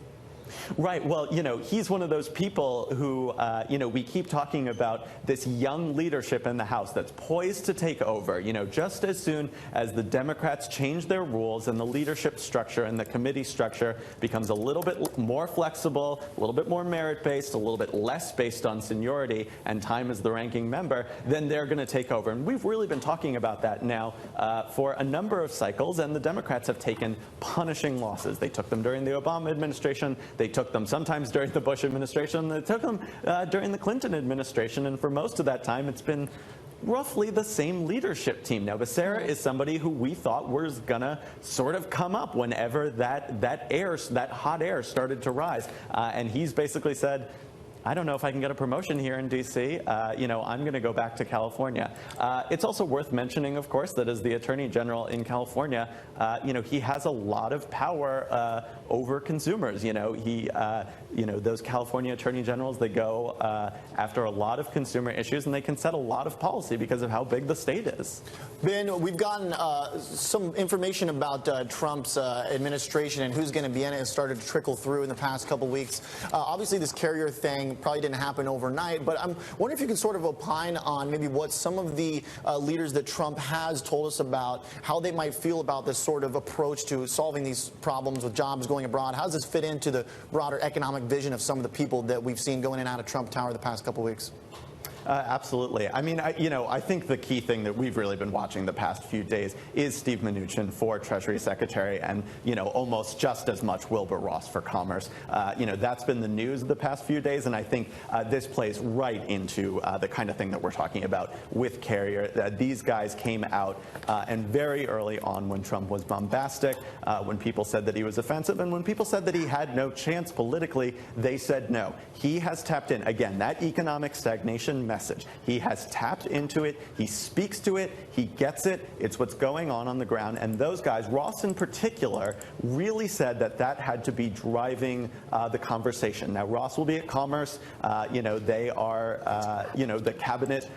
Right. Well, you know, he's one of those people who, you know, we keep talking about this young leadership in the House that's poised to take over. You know, just as soon as the Democrats change their rules and the leadership structure and the committee structure becomes a little bit more flexible, a little bit more merit-based, a little bit less based on seniority and time as the ranking member, then they're going to take over. And we've really been talking about that now for a number of cycles, and the Democrats have taken punishing losses. They took them during the Obama administration. They took them sometimes during the Bush administration. They took them during the Clinton administration. And for most of that time, it's been roughly the same leadership team. Now, Becerra is somebody who we thought was going to sort of come up whenever that hot air started to rise. And he's basically said, I don't know if I can get a promotion here in D.C. You know, I'm going to go back to California. It's also worth mentioning, of course, that as the Attorney General in California, you know, he has a lot of power over consumers. You know, you know, those California Attorney Generals, they go after a lot of consumer issues, and they can set a lot of policy because of how big the state is. Ben, we've gotten some information about Trump's administration and who's going to be in it has started to trickle through in the past couple weeks. Obviously, this carrier thing probably didn't happen overnight, but I'm wondering if you can sort of opine on maybe what some of the leaders that Trump has told us about, how they might feel about this sort of approach to solving these problems with jobs going abroad. How does this fit into the broader economic vision of some of the people that we've seen going in and out of Trump Tower the past couple weeks? Absolutely. I mean, you know, I think the key thing that we've really been watching the past few days is Steve Mnuchin for Treasury Secretary and, you know, almost just as much Wilbur Ross for Commerce. You know, that's been the news of the past few days, and I think this plays right into the kind of thing that we're talking about with Carrier. These guys came out and very early on when Trump was bombastic, when people said that he was offensive, and when people said that he had no chance politically, they said no. He has tapped in, again, that economic stagnation message. He has tapped into it. He speaks to it. He gets it. It's what's going on the ground. And those guys, Ross in particular, really said that that had to be driving the conversation. Now, Ross will be at Commerce. You know, they are, you know, the cabinet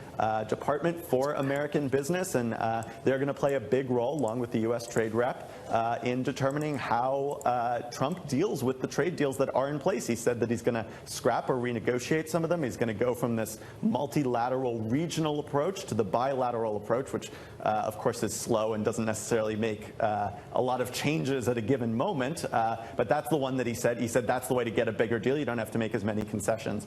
department for American business, and they're going to play a big role, along with the U.S. trade rep, in determining how Trump deals with the trade deals that are in place. He said that he's going to scrap or renegotiate some of them. He's going to go from this multilateral regional approach to the bilateral approach, which of course is slow and doesn't necessarily make a lot of changes at a given moment, but that's the one that he said that's the way to get a bigger deal. You don't have to make as many concessions.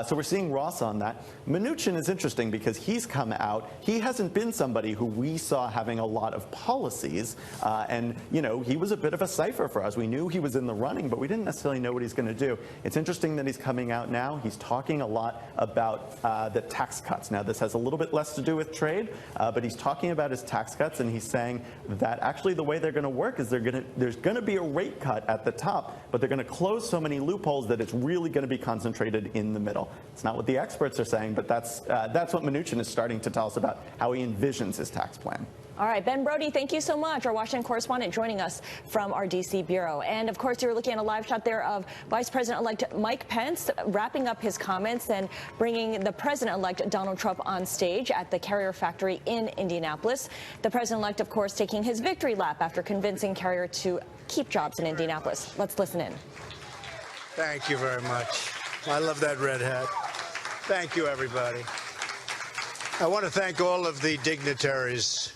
So we're seeing Ross on that. Mnuchin is interesting because he's come out. He hasn't been somebody who we saw having a lot of policies, and you know, he was a bit of a cipher for us. We knew he was in the running, but we didn't necessarily know what he's going to do. It's interesting that he's coming out now. He's talking a lot about the tax cuts. Now, this has a little bit less to do with trade, but he's talking about his tax cuts, and he's saying that actually the way they're going to work is there's going to be a rate cut at the top, but they're going to close so many loopholes that it's really going to be concentrated in the middle. It's not what the experts are saying, but that's what Mnuchin is starting to tell us about how he envisions his tax plan. All right, Ben Brody, thank you so much, our Washington correspondent, joining us from our D.C. bureau. And, of course, you're looking at a live shot there of Vice President-elect Mike Pence wrapping up his comments and bringing the President-elect Donald Trump on stage at the Carrier factory in Indianapolis. The President-elect, of course, taking his victory lap after convincing Carrier to keep jobs in Indianapolis. Let's listen in. Thank you very much. I love that red hat. Thank you, everybody. I want to thank all of the dignitaries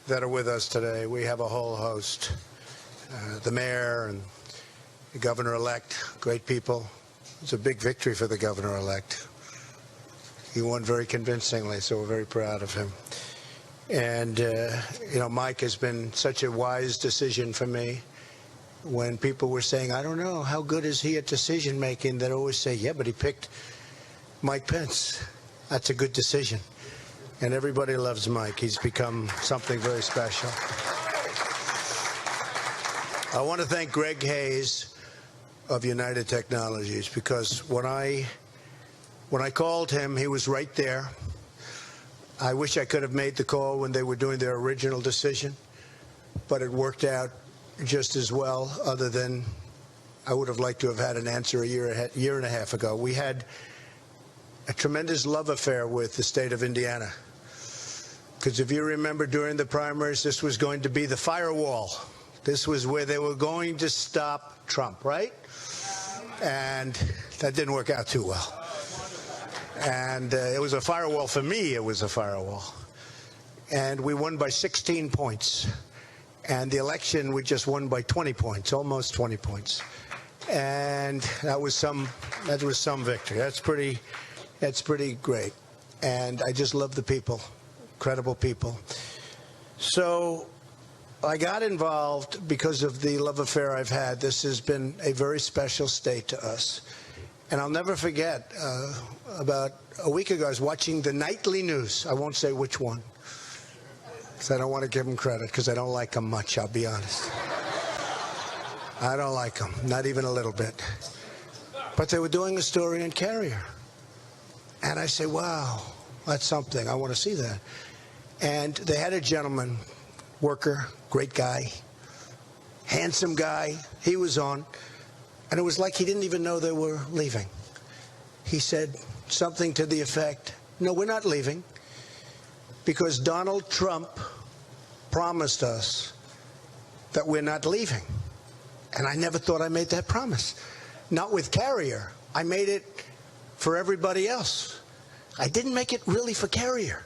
that are with us today. We have a whole host. The mayor and the governor-elect, great people. It's a big victory for the governor-elect. He won very convincingly, so we're very proud of him. And, you know, Mike has been such a wise decision for me. when people were saying, I don't know, how good is he at decision making, they'd always say, yeah, but he picked Mike Pence. That's a good decision. And everybody loves Mike. He's become something very special. I want to thank Greg Hayes of United Technologies, because when I called him, he was right there. I wish I could have made the call when they were doing their original decision, but it worked out just as well, other than I would have liked to have had an answer a year and a half ago. We had a tremendous love affair with the state of Indiana, because if you remember, during the primaries, this was going to be the firewall. This was where they were going to stop Trump, right? And that didn't work out too well. And it was a firewall for me. It was a firewall. And we won by 16 points. And the election, we just won by 20 points, almost 20 points. And that was some victory. That's pretty great. And I just love the people, incredible people. So I got involved because of the love affair I've had. This has been a very special state to us. And I'll never forget, about a week ago, I was watching the nightly news. I won't say which one, because I don't want to give them credit, because I don't like them much, I'll be honest. I don't like them, not even a little bit. But they were doing a story on Carrier. And I say, wow, that's something. I want to see that. And they had a gentleman, worker, great guy, handsome guy. He was on. And it was like he didn't even know they were leaving. He said something to the effect, no, we're not leaving, because Donald Trump promised us that we're not leaving. And I never thought I made that promise. Not with Carrier. I made it for everybody else. I didn't make it really for Carrier.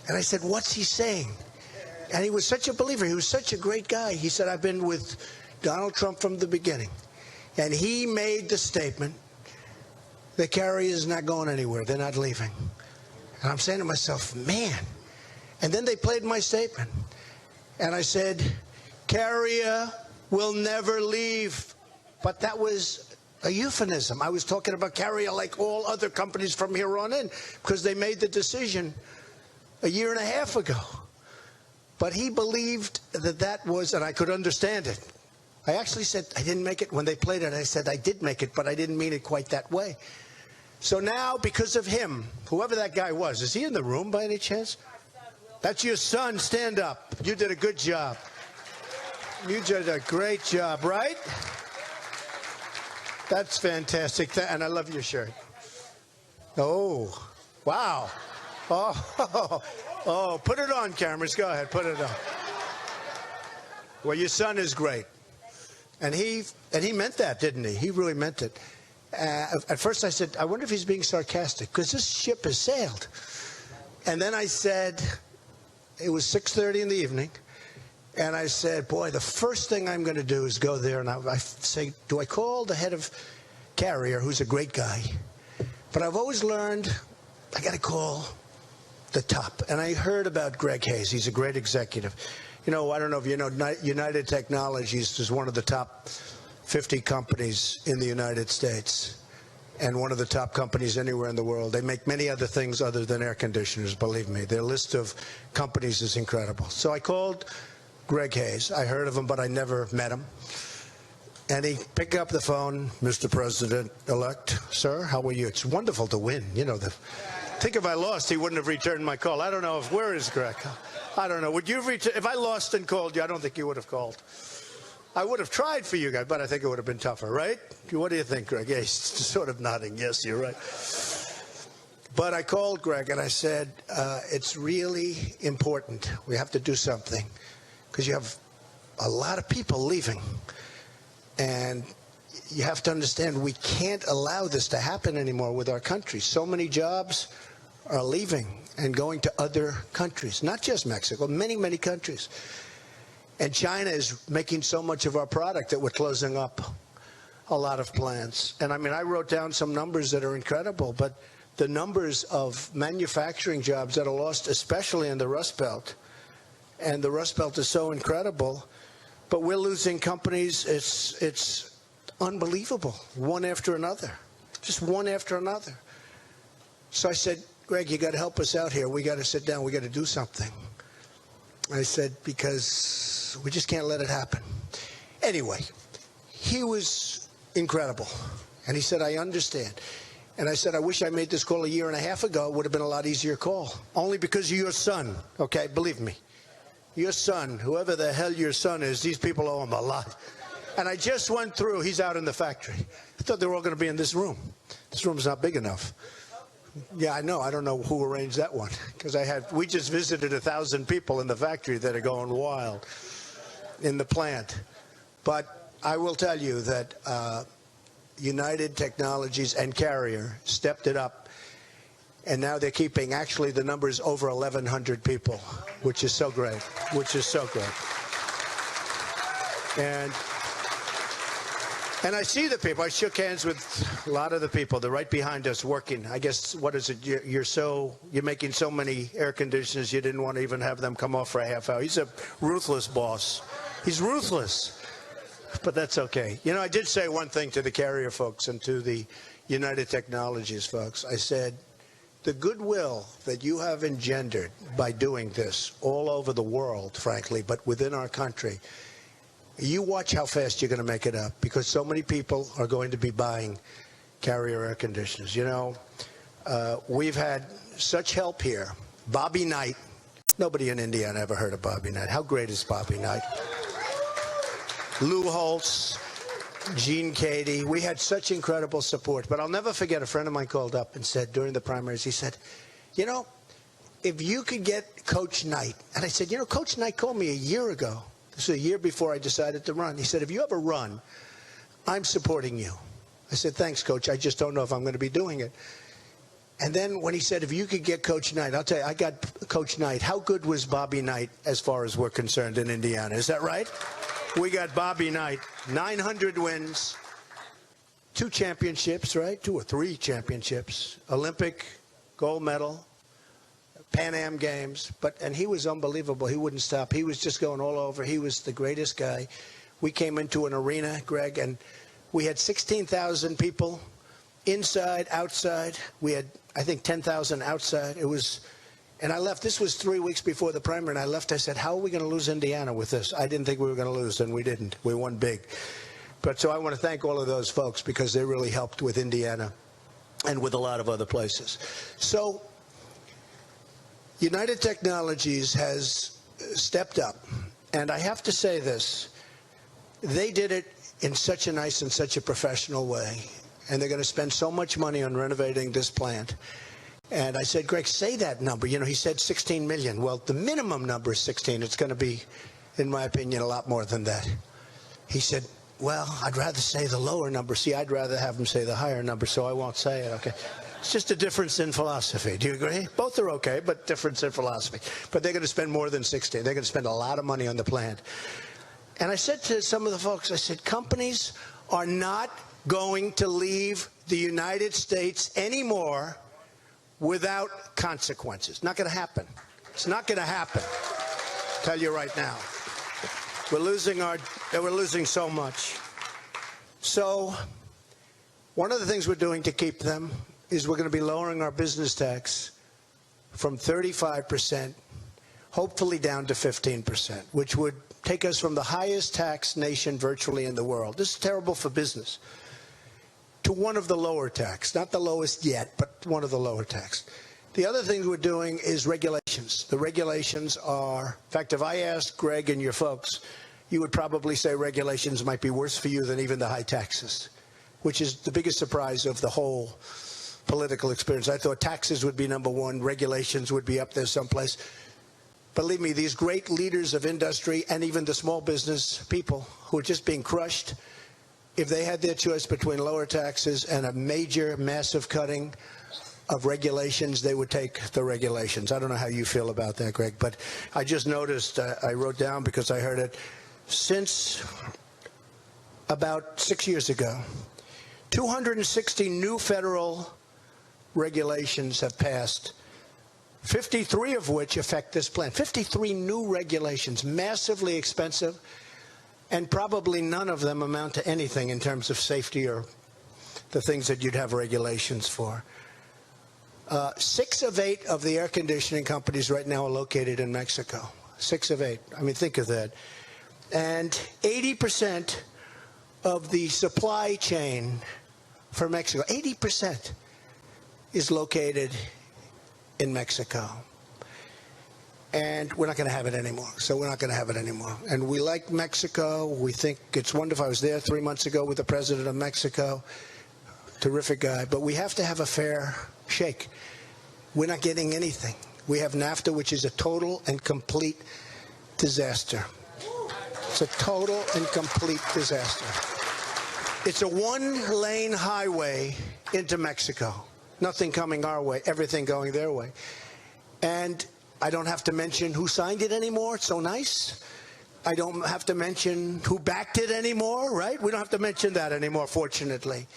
And I said, what's he saying? And he was such a believer. He was such a great guy. He said, I've been with Donald Trump from the beginning. And he made the statement that Carrier is not going anywhere. They're not leaving. And I'm saying to myself, man. And then they played my statement. And I said, Carrier will never leave. But that was a euphemism. I was talking about Carrier like all other companies from here on in, because they made the decision a year and a half ago. But he believed that that was, and I could understand it. I actually said I didn't make it. When they played it, I said I did make it, but I didn't mean it quite that way. So now, because of him, whoever that guy was, is he in the room by any chance? That's your son. Stand up. You did a good job. You did a great job, right? That's fantastic. And I love your shirt. Oh, wow. Oh, put it on, cameras. Go ahead, put it on. Well, your son is great. And he meant that, didn't he? He really meant it. At first I said, I wonder if he's being sarcastic, because this ship has sailed. And then I said, it was 6:30 in the evening, and I said, boy, the first thing I'm going to do is go there, and I say, do I call the head of Carrier, who's a great guy? But I've always learned I got to call the top. And I heard about Greg Hayes. He's a great executive. You know, I don't know if you know, United Technologies is one of the top 50 companies in the United States, and one of the top companies anywhere in the world. They make many other things other than air conditioners, believe me. Their list of companies is incredible. So I called Greg Hayes. I heard of him, but I never met him. And he picked up the phone, Mr. President-elect, sir, how are you? It's wonderful to win. You know, I think if I lost, he wouldn't have returned my call. I don't know where is Greg? I don't know. Would you if I lost and called you, I don't think you would have called. I would have tried for you guys, but I think it would have been tougher, right? What do you think, Greg? Yeah, he's sort of nodding. Yes, you're right. But I called Greg and I said, it's really important. We have to do something, because you have a lot of people leaving. And you have to understand, we can't allow this to happen anymore with our country. So many jobs are leaving and going to other countries, not just Mexico, many, many countries. And China is making so much of our product that we're closing up a lot of plants. And I mean, I wrote down some numbers that are incredible, but the numbers of manufacturing jobs that are lost, especially in the Rust Belt, and the Rust Belt is so incredible, but we're losing companies. It's unbelievable, one after another, just one after another. So I said, Greg, you got to help us out here. We got to sit down. We got to do something. I said, because we just can't let it happen. Anyway, he was incredible. And he said, I understand. And I said, I wish I made this call a year and a half ago. It would have been a lot easier call. Only because of your son, okay? Believe me. Your son, whoever the hell your son is, these people owe him a lot. And I just went through. He's out in the factory. I thought they were all going to be in this room. This room's not big enough. Yeah, I know. I don't know who arranged that one. Because we just visited 1,000 people in the factory that are going wild in the plant. But I will tell you that United Technologies and Carrier stepped it up. And now they're keeping, actually, the numbers over 1,100 people, which is so great, which is so great. And I see the people. I shook hands with a lot of the people. They're right behind us working. I guess, what is it? You're making so many air conditioners, you didn't want to even have them come off for a half hour. He's a ruthless boss. He's ruthless. But that's okay. You know, I did say one thing to the Carrier folks and to the United Technologies folks. I said, the goodwill that you have engendered by doing this all over the world, frankly, but within our country, you watch how fast you're going to make it up, because so many people are going to be buying Carrier air conditioners. You know, we've had such help here. Bobby Knight. Nobody in Indiana ever heard of Bobby Knight. How great is Bobby Knight? Lou Holtz, Gene Cady. We had such incredible support. But I'll never forget, a friend of mine called up and said during the primaries, he said, you know, if you could get Coach Knight. And I said, you know, Coach Knight called me a year ago. This was a year before I decided to run. He said, if you ever run, I'm supporting you. I said, thanks, Coach. I just don't know if I'm going to be doing it. And then when he said, if you could get Coach Knight, I'll tell you, I got Coach Knight. How good was Bobby Knight as far as we're concerned in Indiana? Is that right? We got Bobby Knight, 900 wins, 2 championships, right? 2 or 3 championships, Olympic gold medal, Pan Am Games, and he was unbelievable. He wouldn't stop. He was just going all over. He was the greatest guy. We came into an arena, Greg, and we had 16,000 people inside, outside. We had, I think, 10,000 outside. It was, and I left. This was 3 weeks before the primary, and I left. I said, how are we going to lose Indiana with this? I didn't think we were going to lose, and we didn't. We won big. But so I want to thank all of those folks, because they really helped with Indiana and with a lot of other places. So United Technologies has stepped up, and I have to say this, they did it in such a nice and such a professional way, and they're going to spend so much money on renovating this plant. And I said, Greg, say that number. You know, he said 16 million. Well, the minimum number is 16. It's going to be, in my opinion, a lot more than that. He said, well, I'd rather say the lower number. See, I'd rather have him say the higher number, so I won't say it, okay? It's just a difference in philosophy. Do you agree? Both are okay, but difference in philosophy. But they're going to spend more than 60. They're going to spend a lot of money on the plant. And I said to some of the folks, I said, companies are not going to leave the United States anymore without consequences. Not going to happen. It's not going to happen. I'll tell you right now. We're losing so much. So one of the things we're doing to keep them is we're going to be lowering our business tax from 35%, hopefully down to 15%, which would take us from the highest tax nation virtually in the world. This is terrible for business. To one of the lower tax, not the lowest yet, but one of the lower tax. The other thing we're doing is regulations. The regulations are, in fact, if I asked Greg and your folks, you would probably say regulations might be worse for you than even the high taxes, which is the biggest surprise of the whole political experience. I thought taxes would be number one, regulations would be up there someplace. Believe me, these great leaders of industry and even the small business people who are just being crushed, if they had their choice between lower taxes and a major, massive cutting of regulations, they would take the regulations. I don't know how you feel about that, Greg, but I just noticed, I wrote down because I heard it, since about 6 years ago, 260 new federal regulations have passed, 53 of which affect this plant. 53 new regulations, massively expensive. and probably none of them amount to anything in terms of safety or the things that you'd have regulations for. 6 of 8 of the air conditioning companies right now are located in Mexico. 6 of 8. I mean, think of that. And 80% of the supply chain for Mexico, 80% is located in Mexico. And we're not going to have it anymore. So we're not going to have it anymore. And we like Mexico. We think it's wonderful. I was there 3 months ago with the president of Mexico. Terrific guy. But we have to have a fair shake. We're not getting anything. We have NAFTA, which is a total and complete disaster. It's a total and complete disaster. It's a 1-lane highway into Mexico. Nothing coming our way, everything going their way. And I don't have to mention who signed it anymore. It's so nice. I don't have to mention who backed it anymore, right? We don't have to mention that anymore, fortunately.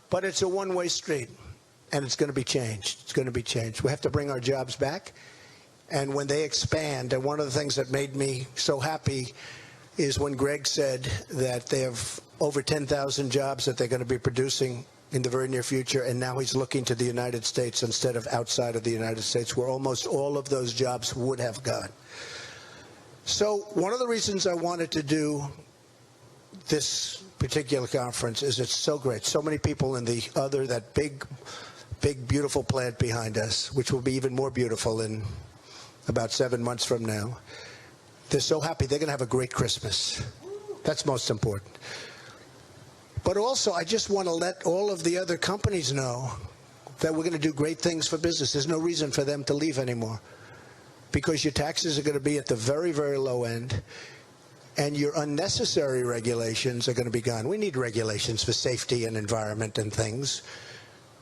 But it's a one-way street, and it's going to be changed. It's going to be changed. We have to bring our jobs back. And when they expand, and one of the things that made me so happy is when Greg said that they have over 10,000 jobs that they're going to be producing in the very near future, and now he's looking to the United States instead of outside of the United States, where almost all of those jobs would have gone. So one of the reasons I wanted to do this particular conference is it's so great. So many people in that big, beautiful plant behind us, which will be even more beautiful in about 7 months from now. They're so happy. They're going to have a great Christmas. That's most important. But also, I just want to let all of the other companies know that we're going to do great things for business. There's no reason for them to leave anymore, because your taxes are going to be at the very, very low end, and your unnecessary regulations are going to be gone. We need regulations for safety and environment and things,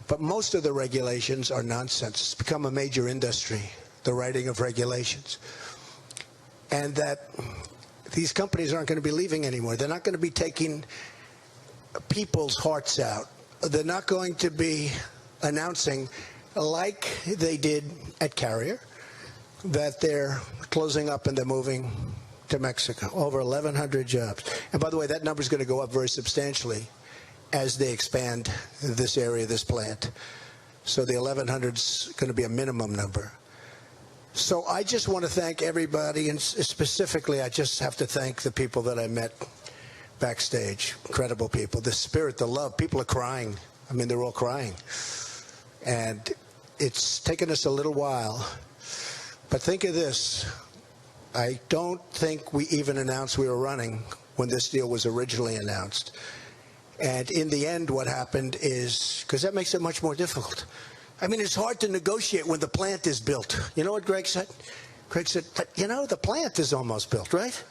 but most of the regulations are nonsense. It's become a major industry, the writing of regulations. And that these companies aren't going to be leaving anymore. They're not going to be taking people's hearts out. They're not going to be announcing, like they did at Carrier, that they're closing up and they're moving to Mexico. Over 1,100 jobs. And by the way, that number is going to go up very substantially as they expand this area, this plant. So the 1,100 is going to be a minimum number. So I just want to thank everybody, and specifically I just have to thank the people that I met backstage. Incredible people. The spirit, the love. People are crying. I mean, they're all crying. And it's taken us a little while. But think of this. I don't think we even announced we were running when this deal was originally announced. And in the end, what happened is, because that makes it much more difficult. I mean, it's hard to negotiate when the plant is built. You know what Greg said? Greg said, you know, the plant is almost built, right?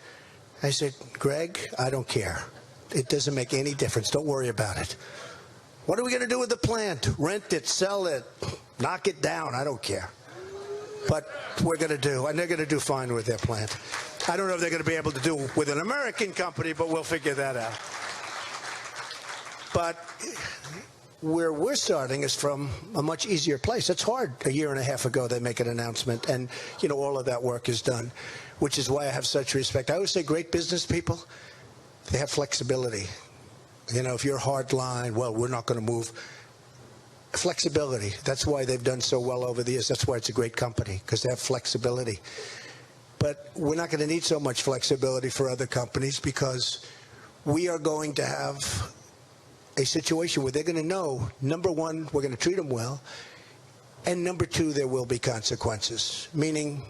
I said, Greg, I don't care. It doesn't make any difference. Don't worry about it. What are we going to do with the plant? Rent it, sell it, knock it down. I don't care. But we're going to do, and they're going to do fine with their plant. I don't know if they're going to be able to do with an American company, but we'll figure that out. But where we're starting is from a much easier place. It's hard. A year and a half ago, they make an announcement, and, you know, all of that work is done, which is why I have such respect. I always say great business people, they have flexibility. You know, if you're hard line, well, we're not going to move. Flexibility. That's why they've done so well over the years. That's why it's a great company, because they have flexibility. But we're not going to need so much flexibility for other companies, because we are going to have a situation where they're going to know, number one, we're going to treat them well, and number two, there will be consequences, meaning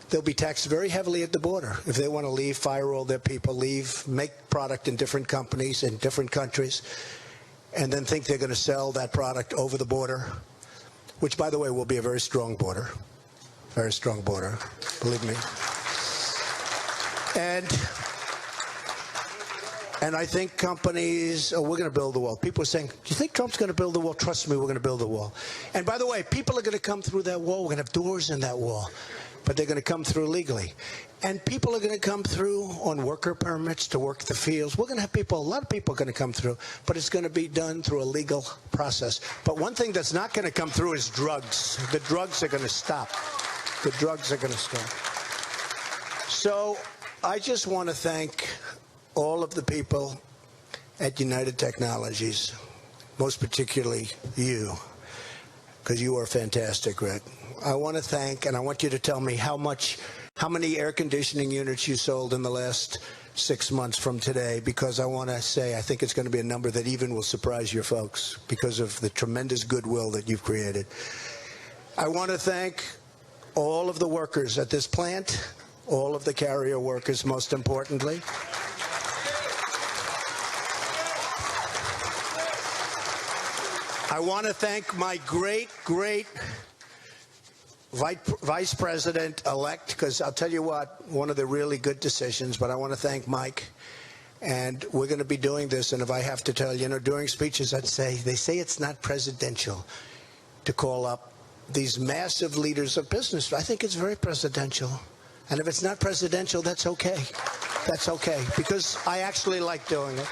they'll be taxed very heavily at the border. If they want to leave, fire all their people, leave, make product in different companies in different countries, and then think they're going to sell that product over the border, which, by the way, will be a very strong border. Very strong border, believe me. And I think companies, we're going to build the wall. People are saying, do you think Trump's going to build the wall? Trust me, we're going to build the wall. And by the way, people are going to come through that wall. We're going to have doors in that wall. But they're going to come through legally. And people are going to come through on worker permits to work the fields. We're going to have people, a lot of people are going to come through, but it's going to be done through a legal process. But one thing that's not going to come through is drugs. The drugs are going to stop. The drugs are going to stop. So I just want to thank all of the people at United Technologies, most particularly you, because you are fantastic, Rick. I want to thank, and I want you to tell me how many air conditioning units you sold in the last 6 months from today, because I want to say I think it's going to be a number that even will surprise your folks because of the tremendous goodwill that you've created. I want to thank all of the workers at this plant, all of the carrier workers, most importantly. I want to thank my great Vice President-elect, because I'll tell you what, one of the really good decisions, but I want to thank Mike. And we're going to be doing this, and if I have to tell you, during speeches I'd say, they say it's not presidential to call up these massive leaders of business. I think it's very presidential. And if it's not presidential, that's okay. That's okay, because I actually like doing it.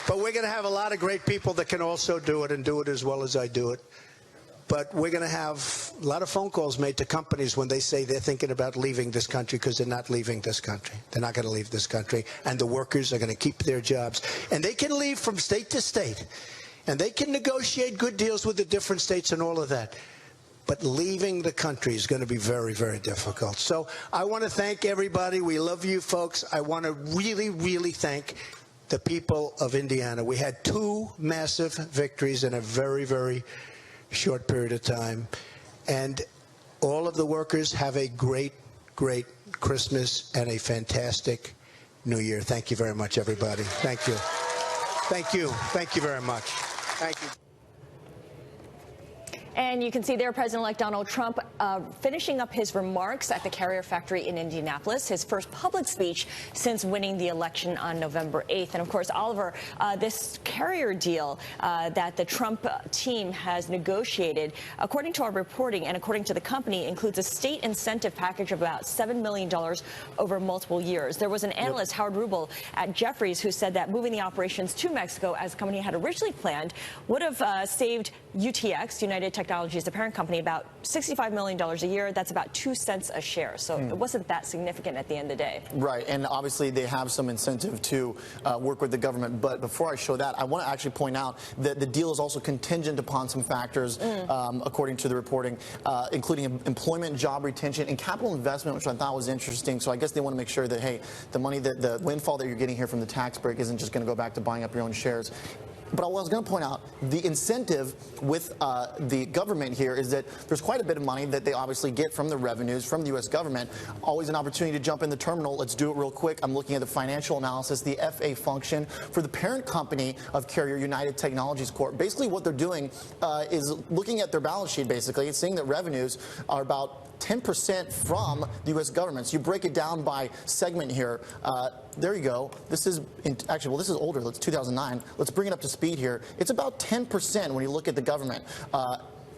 But we're going to have a lot of great people that can also do it and do it as well as I do it. But we're going to have a lot of phone calls made to companies when they say they're thinking about leaving this country, because they're not leaving this country. They're not going to leave this country. And the workers are going to keep their jobs. And they can leave from state to state. And they can negotiate good deals with the different states and all of that. But leaving the country is going to be very, very difficult. So I want to thank everybody. We love you folks. I want to really, really thank the people of Indiana. We had 2 massive victories in a very, very short period of time. And all of the workers have a great, great Christmas and a fantastic New Year. Thank you very much, everybody. Thank you. Thank you. Thank you very much. Thank you. And you can see there President-elect Donald Trump finishing up his remarks at the Carrier factory in Indianapolis, his first public speech since winning the election on November 8th. And of course, Oliver, this Carrier deal that the Trump team has negotiated, according to our reporting and according to the company, includes a state incentive package of about $7 million over multiple years. There was an analyst, Howard Rubel, at Jefferies, who said that moving the operations to Mexico, as the company had originally planned, would have saved UTX, United Technologies, the parent company, about $65 million a year. That's about 2 cents a share. So it wasn't that significant at the end of the day. Right. And obviously they have some incentive to work with the government. But before I show that, I want to actually point out that the deal is also contingent upon some factors, according to the reporting, including employment, job retention, and capital investment, which I thought was interesting. So I guess they want to make sure that, hey, the money, the windfall that you're getting here from the tax break isn't just going to go back to buying up your own shares. But I was going to point out the incentive with the government here is that there's quite a bit of money that they obviously get from the revenues from the U.S. government. Always an opportunity to jump in the terminal. Let's do it real quick. I'm looking at the financial analysis, the FA function for the parent company of Carrier, United Technologies Corp. Basically what they're doing is looking at their balance sheet, basically, and seeing that revenues are about 10% from the U.S. government. So you break it down by segment here. There you go. This is actually, well, this is older. It's 2009. Let's bring it up to speed here. It's about 10% when you look at the government.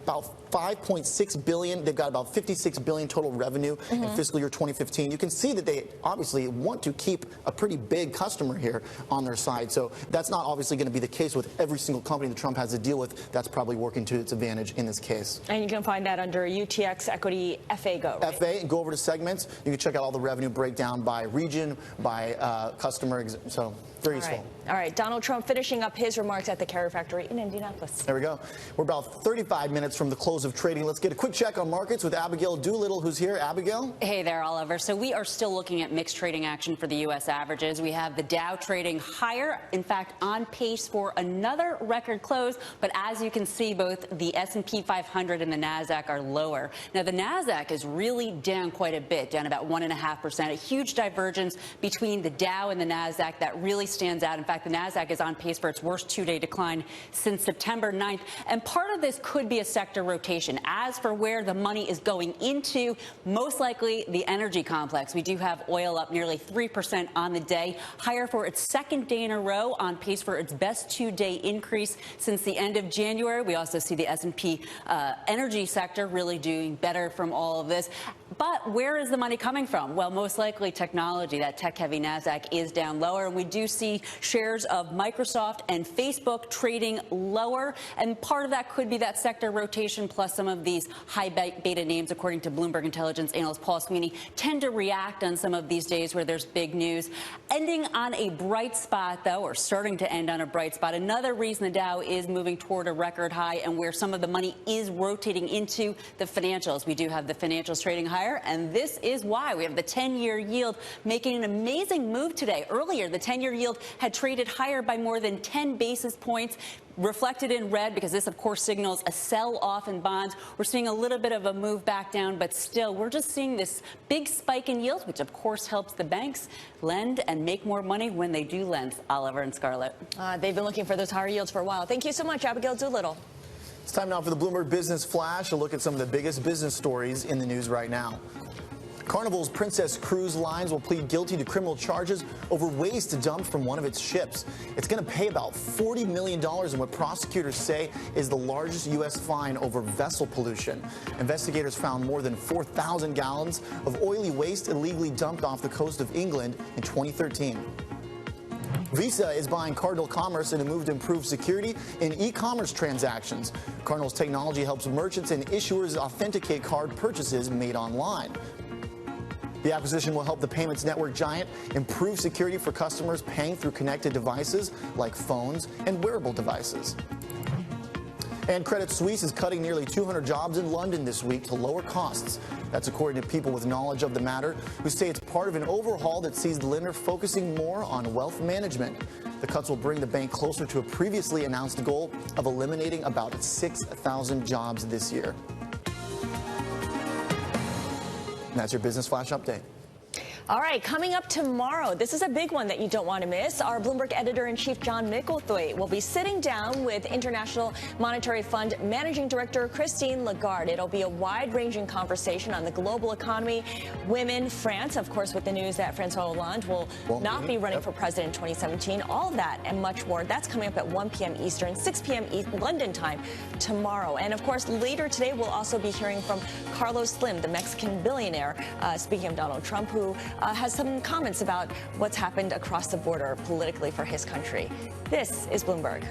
About $5.6 billion. They've got about $56 billion total revenue in fiscal year 2015. You can see that they obviously want to keep a pretty big customer here on their side. So that's not obviously going to be the case with every single company that Trump has to deal with. That's probably working to its advantage in this case. And you can find that under UTX Equity FA Go. Right? FA, go over to segments. You can check out all the revenue breakdown by region, by customer. So very useful. All right. Donald Trump finishing up his remarks at the Carrier factory in Indianapolis. There we go. We're about 35 minutes from the close of trading. Let's get a quick check on markets with Abigail Doolittle, who's here. Abigail? Hey there, Oliver. So we are still looking at mixed trading action for the U.S. averages. We have the Dow trading higher, in fact, on pace for another record close. But as you can see, both the S&P 500 and the NASDAQ are lower. Now, the NASDAQ is really down quite a bit, down about 1.5%. A huge divergence between the Dow and the NASDAQ that really stands out. In fact, the NASDAQ is on pace for its worst two-day decline since September 9th. And part of this could be a sector rotation. As for where the money is going into, most likely the energy complex. We do have oil up nearly 3% on the day, higher for its second day in a row, on pace for its best two-day increase since the end of January. We also see the S&P energy sector really doing better from all of this. But where is the money coming from? Well, most likely technology. That tech-heavy NASDAQ is down lower, and we do see shares of Microsoft and Facebook trading lower, and part of that could be that sector rotation plus some of these high beta names, according to Bloomberg Intelligence analyst Paul Sweeney, tend to react on some of these days where there's big news. Ending on a bright spot, though, or starting to end on a bright spot, another reason the Dow is moving toward a record high and where some of the money is rotating into the financials. We do have the financials trading higher, and this is why. We have the 10-year yield making an amazing move today. Earlier, the 10-year yield had traded higher by more than 10 basis points, reflected in red, because this, of course, signals a sell-off in bonds. We're seeing a little bit of a move back down, but still, we're just seeing this big spike in yields, which, of course, helps the banks lend and make more money when they do lend. Oliver and Scarlett. They've been looking for those higher yields for a while. Thank you so much, Abigail Doolittle. It's time now for the Bloomberg Business Flash, a look at some of the biggest business stories in the news right now. Carnival's Princess Cruise Lines will plead guilty to criminal charges over waste dumped from one of its ships. It's going to pay about $40 million in what prosecutors say is the largest U.S. fine over vessel pollution. Investigators found more than 4,000 gallons of oily waste illegally dumped off the coast of England in 2013. Visa is buying Cardinal Commerce in a move to improve security in e-commerce transactions. Cardinal's technology helps merchants and issuers authenticate card purchases made online. The acquisition will help the payments network giant improve security for customers paying through connected devices like phones and wearable devices. And Credit Suisse is cutting nearly 200 jobs in London this week to lower costs. That's according to people with knowledge of the matter, who say it's part of an overhaul that sees the lender focusing more on wealth management. The cuts will bring the bank closer to a previously announced goal of eliminating about 6,000 jobs this year. And that's your Business Flash update. All right, coming up tomorrow, this is a big one that you don't want to miss. Our Bloomberg editor-in-chief, John Micklethwait, will be sitting down with International Monetary Fund Managing Director Christine Lagarde. It'll be a wide-ranging conversation on the global economy, women, France, of course, with the news that Francois Hollande will not be running for president in 2017. All of that and much more. That's coming up at 1 p.m. Eastern, 6 p.m. London time tomorrow. And, of course, later today, we'll also be hearing from Carlos Slim, the Mexican billionaire, speaking of Donald Trump, who has some comments about what's happened across the border politically for his country. This is Bloomberg.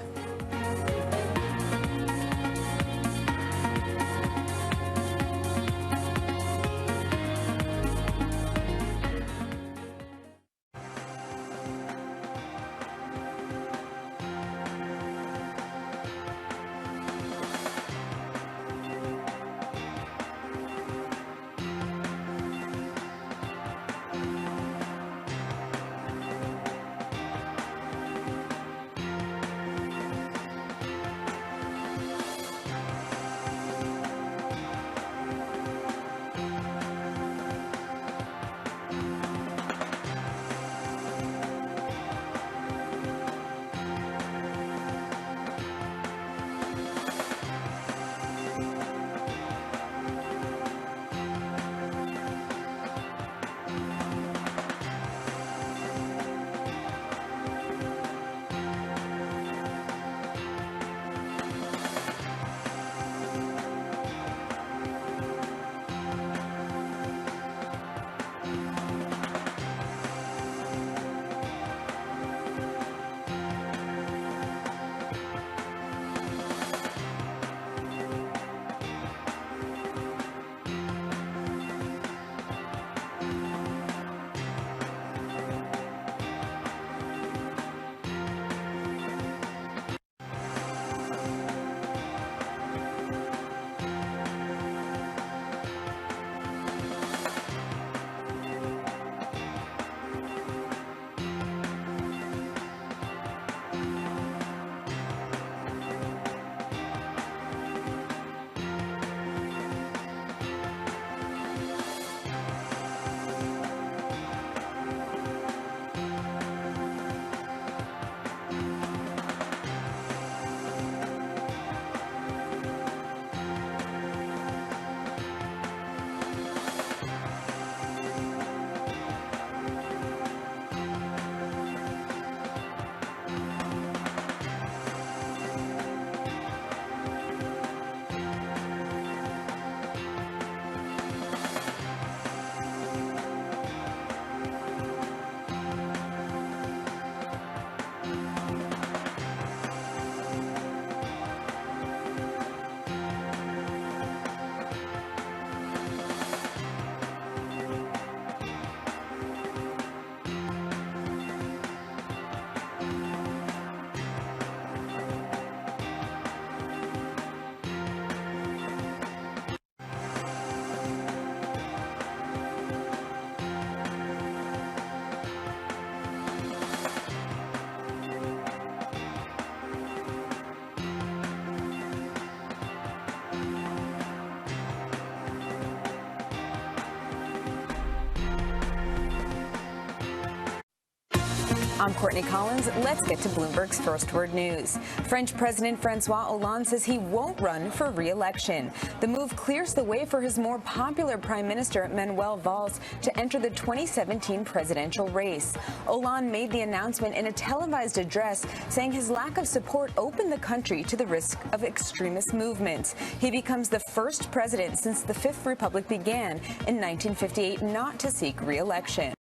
I'm Courtney Collins. Let's get to Bloomberg's First Word News. French President Francois Hollande says he won't run for re-election. The move clears the way for his more popular Prime Minister Manuel Valls to enter the 2017 presidential race. Hollande made the announcement in a televised address, saying his lack of support opened the country to the risk of extremist movements. He becomes the first president since the Fifth Republic began in 1958 not to seek re-election.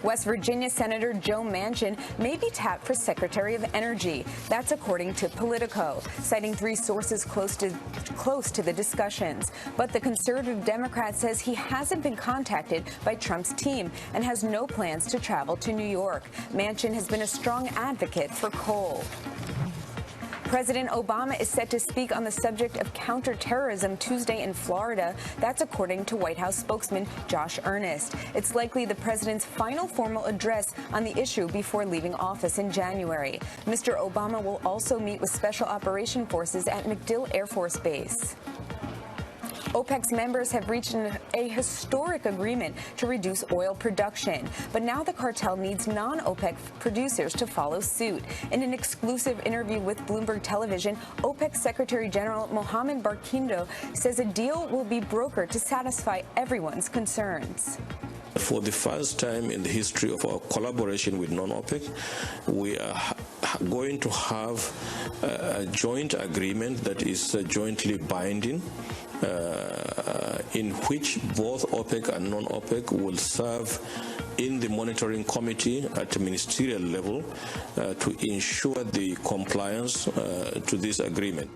West Virginia Senator Joe Manchin may be tapped for Secretary of Energy. That's according to Politico, citing three sources close to the discussions. But the conservative Democrat says he hasn't been contacted by Trump's team and has no plans to travel to New York. Manchin has been a strong advocate for coal. President Obama is set to speak on the subject of counterterrorism Tuesday in Florida. That's according to White House spokesman Josh Earnest. It's likely the president's final formal address on the issue before leaving office in January. Mr. Obama will also meet with Special Operation Forces at MacDill Air Force Base. OPEC's members have reached a historic agreement to reduce oil production. But now the cartel needs non-OPEC producers to follow suit. In an exclusive interview with Bloomberg Television, OPEC Secretary General Mohammed Barkindo says a deal will be brokered to satisfy everyone's concerns. For the first time in the history of our collaboration with non-OPEC, we are going to have a joint agreement that is jointly binding, in which both OPEC and non-OPEC will serve in the monitoring committee at the ministerial level to ensure the compliance to this agreement.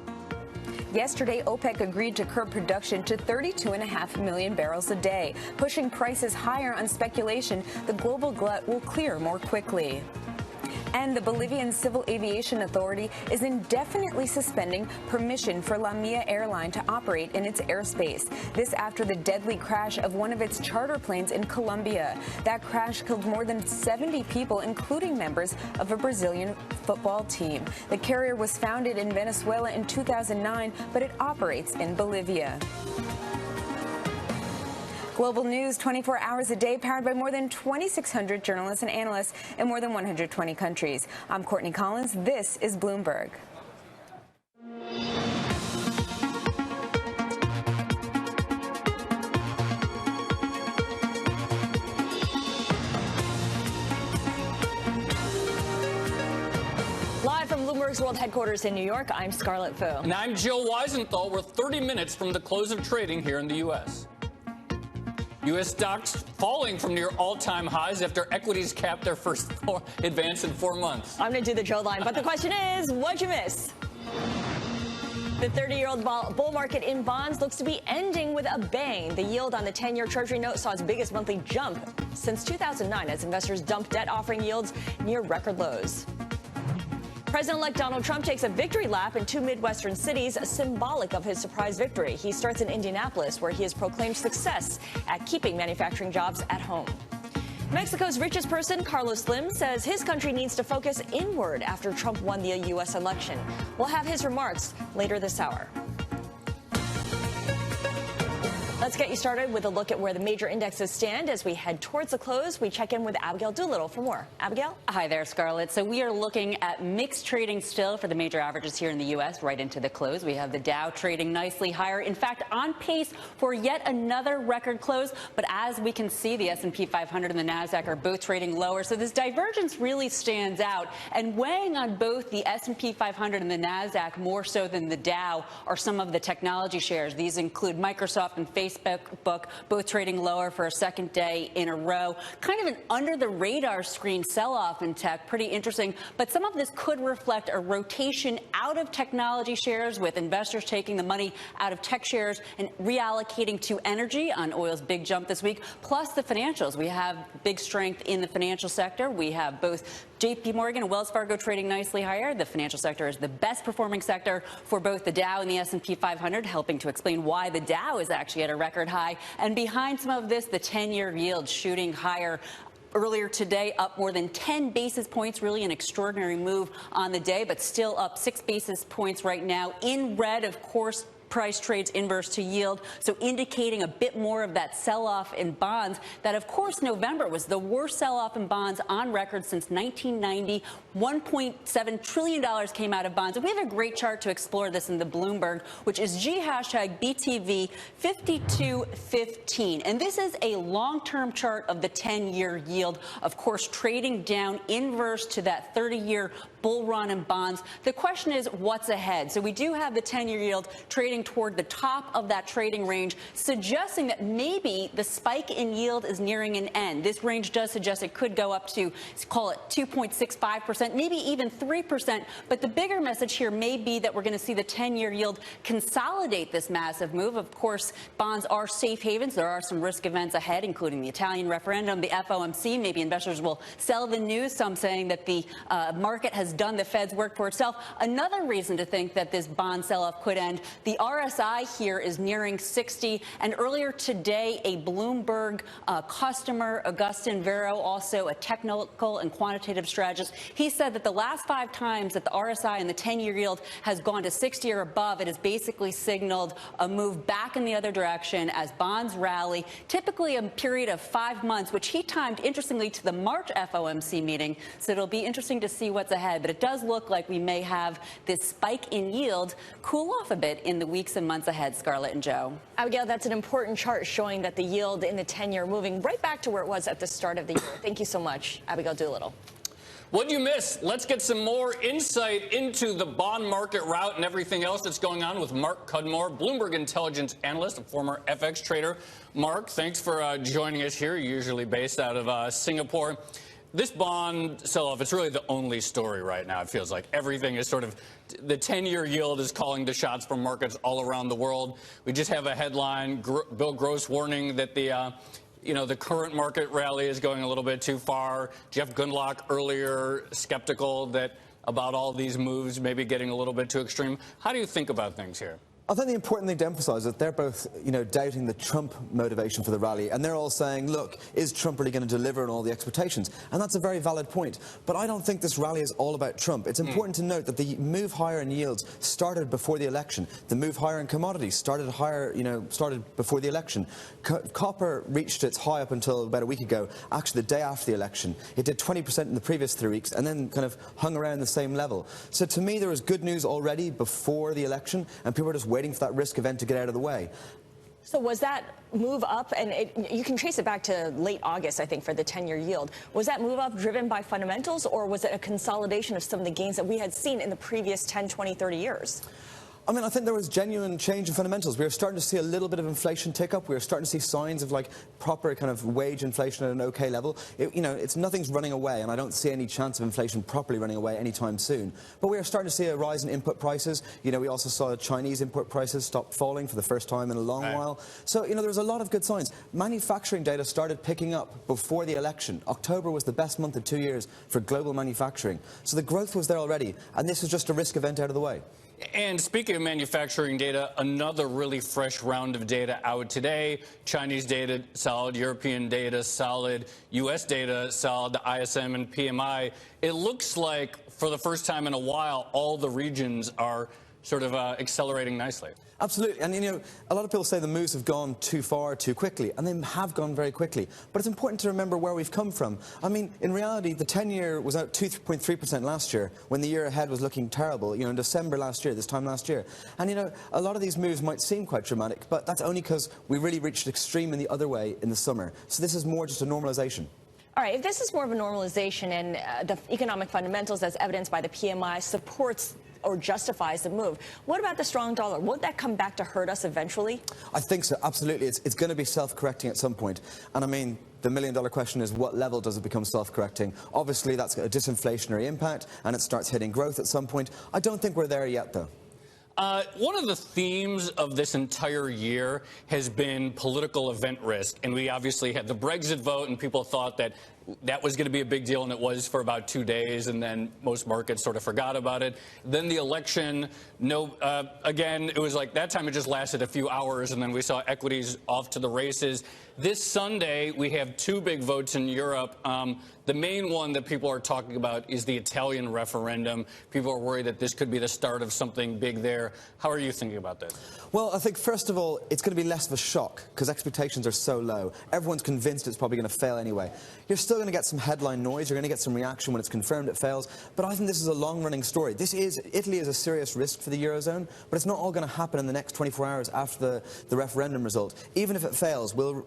Yesterday, OPEC agreed to curb production to 32.5 million barrels a day, pushing prices higher on speculation the global glut will clear more quickly. And the Bolivian Civil Aviation Authority is indefinitely suspending permission for La Mia airline to operate in its airspace. This after the deadly crash of one of its charter planes in Colombia. That crash killed more than 70 people, including members of a Brazilian football team. The carrier was founded in Venezuela in 2009, but it operates in Bolivia. Global news 24 hours a day, powered by more than 2,600 journalists and analysts in more than 120 countries. I'm Courtney Collins. This is Bloomberg. Live from Bloomberg's World Headquarters in New York, I'm Scarlett Fu. And I'm Jill Weisenthal. We're 30 minutes from the close of trading here in the U.S. U.S. stocks falling from near all-time highs after equities capped their first advance in 4 months. I'm going to do the Joe line, but the question is, what'd you miss? The 30-year-old bull market in bonds looks to be ending with a bang. The yield on the 10-year Treasury note saw its biggest monthly jump since 2009 as investors dumped debt offering yields near record lows. President-elect Donald Trump takes a victory lap in two Midwestern cities, symbolic of his surprise victory. He starts in Indianapolis, where he has proclaimed success at keeping manufacturing jobs at home. Mexico's richest person, Carlos Slim, says his country needs to focus inward after Trump won the U.S. election. We'll have his remarks later this hour. Let's get you started with a look at where the major indexes stand as we head towards the close. We check in with Abigail Doolittle for more. Abigail? Hi there, Scarlett. So we are looking at mixed trading still for the major averages here in the U.S. right into the close. We have the Dow trading nicely higher. In fact, on pace for yet another record close. But as we can see, the S&P 500 and the NASDAQ are both trading lower. So this divergence really stands out. And weighing on both the S&P 500 and the NASDAQ more so than the Dow are some of the technology shares. These include Microsoft and Facebook, both trading lower for a second day in a row. Kind of an under-the-radar screen sell-off in tech. Pretty interesting. But some of this could reflect a rotation out of technology shares, with investors taking the money out of tech shares and reallocating to energy on oil's big jump this week. Plus the financials. We have big strength in the financial sector. We have both JP Morgan and Wells Fargo trading nicely higher. The financial sector is the best performing sector for both the Dow and the S&P 500, helping to explain why the Dow is actually at a record high. And behind some of this, the 10-year yield shooting higher. Earlier today, up more than 10 basis points, really an extraordinary move on the day, but still up 6 basis points right now. In red, of course, price trades inverse to yield, so indicating a bit more of that sell-off in bonds. That, of course, November was the worst sell-off in bonds on record since 1990. $1.7 trillion came out of bonds. And we have a great chart to explore this in the Bloomberg, which is #BTV 5215. And this is a long-term chart of the 10-year yield, of course, trading down inverse to that 30-year bull run in bonds. The question is, what's ahead? So we do have the 10-year yield trading toward the top of that trading range, suggesting that maybe the spike in yield is nearing an end. This range does suggest it could go up to, call it 2.65%, maybe even 3%. But the bigger message here may be that we're going to see the 10-year yield consolidate this massive move. Of course, bonds are safe havens. There are some risk events ahead, including the Italian referendum, the FOMC. Maybe investors will sell the news. Some saying that the market has done the Fed's work for itself. Another reason to think that this bond sell-off could end, the RSI here is nearing 60. And earlier today, a Bloomberg customer, Augustin Vero, also a technical and quantitative strategist, he said that the last 5 times that the RSI and the 10-year yield has gone to 60 or above, it has basically signaled a move back in the other direction as bonds rally, typically a period of 5 months, which he timed, interestingly, to the March FOMC meeting. So it'll be interesting to see what's ahead. But it does look like we may have this spike in yield cool off a bit in the weeks and months ahead, Scarlett and Joe. Abigail, that's an important chart showing that the yield in the 10-year moving right back to where it was at the start of the year. Thank you so much, Abigail Doolittle. What'd you miss? Let's get some more insight into the bond market route and everything else that's going on with Mark Cudmore, Bloomberg intelligence analyst, a former FX trader. Mark, thanks for joining us here. You're usually based out of Singapore. This bond sell-off, it's really the only story right now. It feels like everything is sort of, the 10-year yield is calling the shots from markets all around the world. We just have a headline, Bill Gross warning that the current market rally is going a little bit too far. Jeff Gundlach earlier skeptical about all these moves maybe getting a little bit too extreme. How do you think about things here? I think the important thing to emphasize is that they're both, doubting the Trump motivation for the rally, and they're all saying, look, is Trump really going to deliver on all the expectations? And that's a very valid point. But I don't think this rally is all about Trump. It's important to note that the move higher in yields started before the election. The move higher in commodities started before the election. Copper reached its high up until about a week ago, actually the day after the election. It did 20% in the previous 3 weeks and then kind of hung around the same level. So to me, there was good news already before the election, and people were just waiting for that risk event to get out of the way. So was that move up, and you can trace it back to late August, I think, for the 10-year yield. Was that move up driven by fundamentals, or was it a consolidation of some of the gains that we had seen in the previous 10, 20, 30 years? I mean, I think there was genuine change in fundamentals. We were starting to see a little bit of inflation tick up. We were starting to see signs of proper kind of wage inflation at an okay level. Nothing's running away, and I don't see any chance of inflation properly running away anytime soon. But we are starting to see a rise in input prices. We also saw Chinese input prices stop falling for the first time in a long while. So, there's a lot of good signs. Manufacturing data started picking up before the election. October was the best month in 2 years for global manufacturing. So the growth was there already, and this is just a risk event out of the way. And speaking of manufacturing data, another really fresh round of data out today. Chinese data solid, European data solid, U.S. data solid, the ISM and PMI. It looks like for the first time in a while, all the regions are sort of accelerating nicely. Absolutely. And, a lot of people say the moves have gone too far too quickly, and they have gone very quickly. But it's important to remember where we've come from. I mean, in reality, the 10-year was out 2.3% last year, when the year ahead was looking terrible, in December last year, this time last year. And, a lot of these moves might seem quite dramatic, but that's only because we really reached extreme in the other way in the summer. So this is more just a normalization. All right, if this is more of a normalization and the economic fundamentals, as evidenced by the PMI, supports or justifies the move, what about the strong dollar? Won't that come back to hurt us eventually? I think so, absolutely. It's going to be self-correcting at some point. And I mean, the million-dollar question is, what level does it become self-correcting? Obviously, that's a disinflationary impact, and it starts hitting growth at some point. I don't think we're there yet, though. One of the themes of this entire year has been political event risk. And we obviously had the Brexit vote, and people thought that that was going to be a big deal, and it was for about 2 days, and then most markets sort of forgot about it. Then the election, again, it was like that time it just lasted a few hours, and then we saw equities off to the races. This Sunday, we have two big votes in Europe. The main one that people are talking about is the Italian referendum. People are worried that this could be the start of something big there. How are you thinking about that? Well, I think, first of all, it's going to be less of a shock because expectations are so low. Everyone's convinced it's probably going to fail anyway. You're still going to get some headline noise. You're going to get some reaction when it's confirmed it fails. But I think this is a long-running story. Italy is a serious risk for the Eurozone, but it's not all going to happen in the next 24 hours after the referendum result. Even if it fails, will,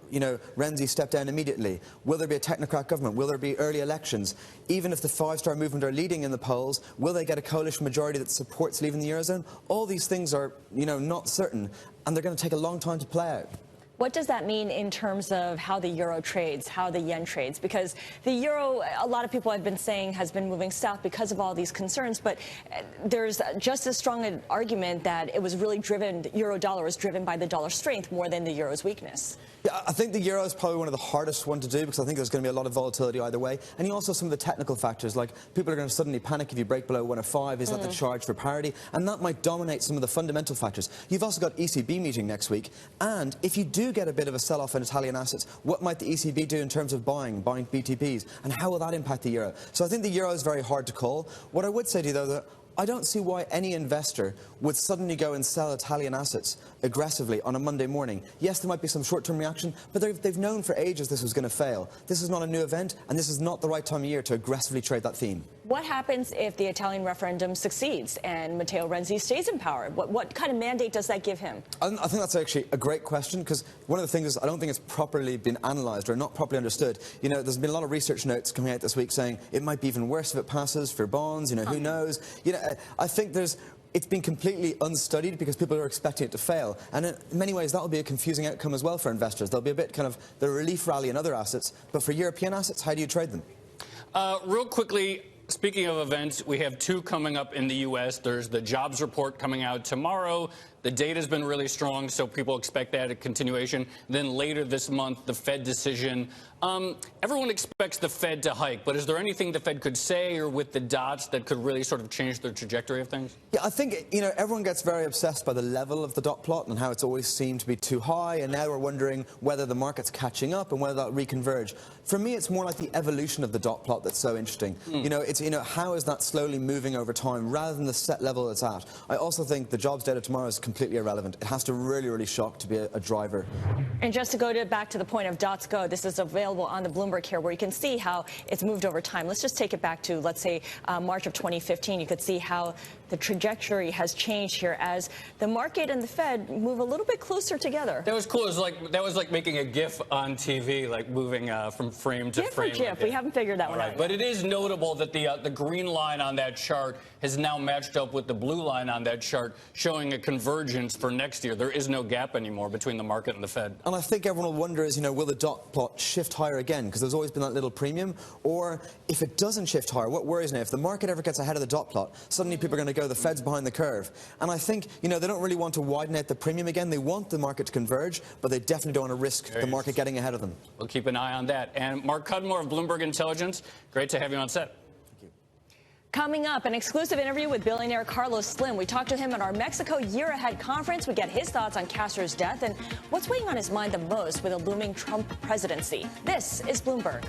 Renzi step down immediately? Will there be a technocrat government? Will there be early elections? Even if the five-star movement are leading in the polls, will they get a coalition majority that supports leaving the Eurozone? All these things are, not certain, and they're going to take a long time to play out. What does that mean in terms of how the euro trades, how the yen trades? Because the euro, a lot of people have been saying, has been moving south because of all these concerns. But there's just as strong an argument that it was really driven, the euro dollar was driven by the dollar strength more than the euro's weakness. Yeah, I think the euro is probably one of the hardest one to do because I think there's going to be a lot of volatility either way. And you also have some of the technical factors, like people are going to suddenly panic if you break below 105. Is that the charge for parity? And that might dominate some of the fundamental factors. You've also got ECB meeting next week. And if you do get a bit of a sell-off in Italian assets, what might the ECB do in terms of buying BTPs? And how will that impact the euro? So I think the euro is very hard to call. What I would say to you, though, that I don't see why any investor would suddenly go and sell Italian assets aggressively on a Monday morning. Yes, there might be some short-term reaction, but they've known for ages this was going to fail. This is not a new event, and this is not the right time of year to aggressively trade that theme. What happens if the Italian referendum succeeds and Matteo Renzi stays in power? What kind of mandate does that give him? I think that's actually a great question, because one of the things is I don't think it's properly been analysed or not properly understood. There's been a lot of research notes coming out this week saying it might be even worse if it passes for bonds, who knows. I think it's been completely unstudied because people are expecting it to fail. And in many ways, that will be a confusing outcome as well for investors. There'll be a bit kind of the relief rally in other assets. But for European assets, how do you trade them? Real quickly, speaking of events, we have two coming up in the U.S. There's the jobs report coming out tomorrow. The data's been really strong, so people expect that a continuation. Then later this month, the Fed decision. Everyone expects the Fed to hike, but is there anything the Fed could say or with the dots that could really sort of change the trajectory of things? Yeah, I think, everyone gets very obsessed by the level of the dot plot and how it's always seemed to be too high, and now we're wondering whether the market's catching up and whether that'll reconverge. For me, it's more like the evolution of the dot plot that's so interesting. It's, how is that slowly moving over time rather than the set level it's at? I also think the jobs data tomorrow is completely irrelevant. It has to really, really shock to be a driver. And just to go back to the point of dots go, this is available on the Bloomberg here where you can see how it's moved over time. Let's just take it back to, let's say, March of 2015. You could see how the trajectory has changed here as the market and the Fed move a little bit closer together. That was cool. That was like making a GIF on TV, like moving from frame to frame. GIF or GIF? We haven't figured that one out. But it is notable that the green line on that chart has now matched up with the blue line on that chart, showing a convergence for next year. There is no gap anymore between the market and the Fed. And I think everyone will wonder is, will the dot plot shift higher again? Because there's always been that little premium. Or if it doesn't shift higher, what worries now? If the market ever gets ahead of the dot plot, suddenly people are going to go, the Fed's behind the curve. And I think, they don't really want to widen out the premium again. They want the market to converge, but they definitely don't want to risk the market getting ahead of them. We'll keep an eye on that. And Mark Cudmore of Bloomberg Intelligence, great to have you on set. Coming up, an exclusive interview with billionaire Carlos Slim. We talked to him at our Mexico Year Ahead conference. We get his thoughts on Castro's death and what's weighing on his mind the most with a looming Trump presidency. This is Bloomberg.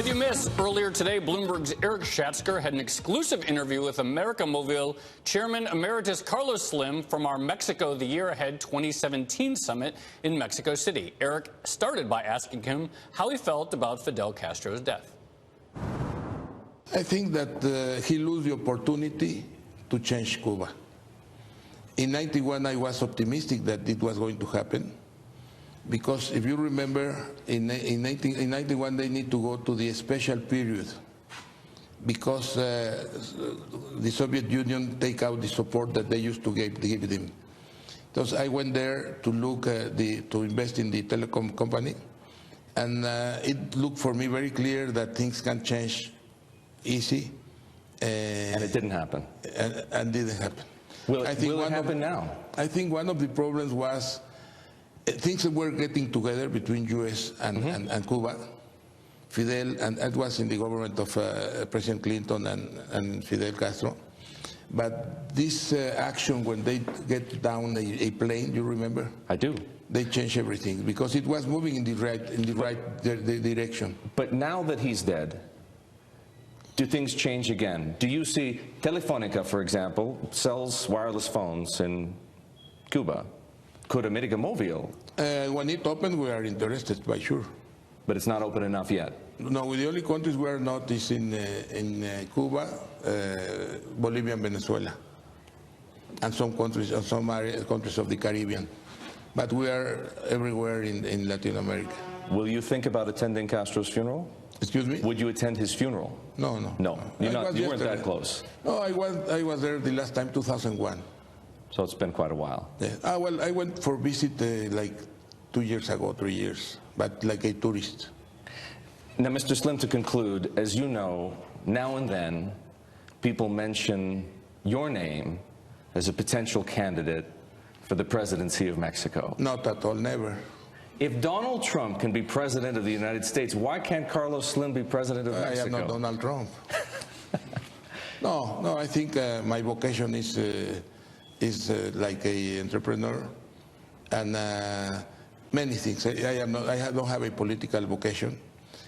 Well, if you missed earlier today, Bloomberg's Eric Schatzker had an exclusive interview with America Mobile Chairman Emeritus Carlos Slim from our Mexico the Year Ahead 2017 summit in Mexico City. Eric started by asking him how he felt about Fidel Castro's death. I think that he lost the opportunity to change Cuba. In 91, I was optimistic that it was going to happen. Because if you remember, in 91 they need to go to the special period because the Soviet Union take out the support that they used to give them. So I went there to look to invest in the telecom company, and it looked for me very clear that things can change easy. And it didn't happen. And didn't happen. Will it happen now? I think one of the problems was things were getting together between U.S. and Cuba. Fidel, and that was in the government of President Clinton and Fidel Castro. But this action, when they get down a plane, you remember? I do. They changed everything because it was moving in the right direction. But now that he's dead, do things change again? Do you see Telefonica, for example, sells wireless phones in Cuba? Could America Mobile? When it opened, we are interested, by sure. But it's not open enough yet? No, the only countries we are not is in Cuba, Bolivia, and Venezuela, and some countries, countries of the Caribbean. But we are everywhere in Latin America. Will you think about attending Castro's funeral? Excuse me? Would you attend his funeral? No, no. No, you weren't that close. No, I was there the last time, 2001. So it's been quite a while. Yeah. Well, I went for visit like 2 years ago, 3 years, but like a tourist. Now, Mr. Slim, to conclude, as you know, now and then, people mention your name as a potential candidate for the presidency of Mexico. Not at all, never. If Donald Trump can be president of the United States, why can't Carlos Slim be president of Mexico? I am not Donald Trump. No, I think my vocation is like an entrepreneur, and many things. I don't have a political vocation.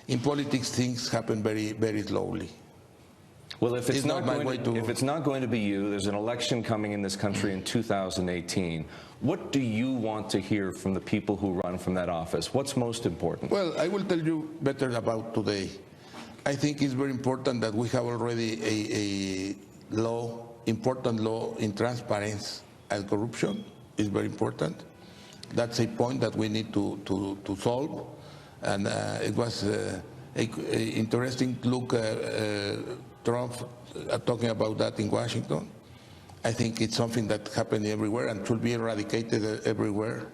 In politics, things happen very, very slowly. Well, if it's not going to be you, there's an election coming in this country in 2018. What do you want to hear from the people who run from that office? What's most important? Well, I will tell you better about today. I think it's very important that we have already a important law in transparency and corruption. Is very important. That's a point that we need to solve. And it was an interesting look Trump talking about that in Washington. I think it's something that happened everywhere and should be eradicated everywhere.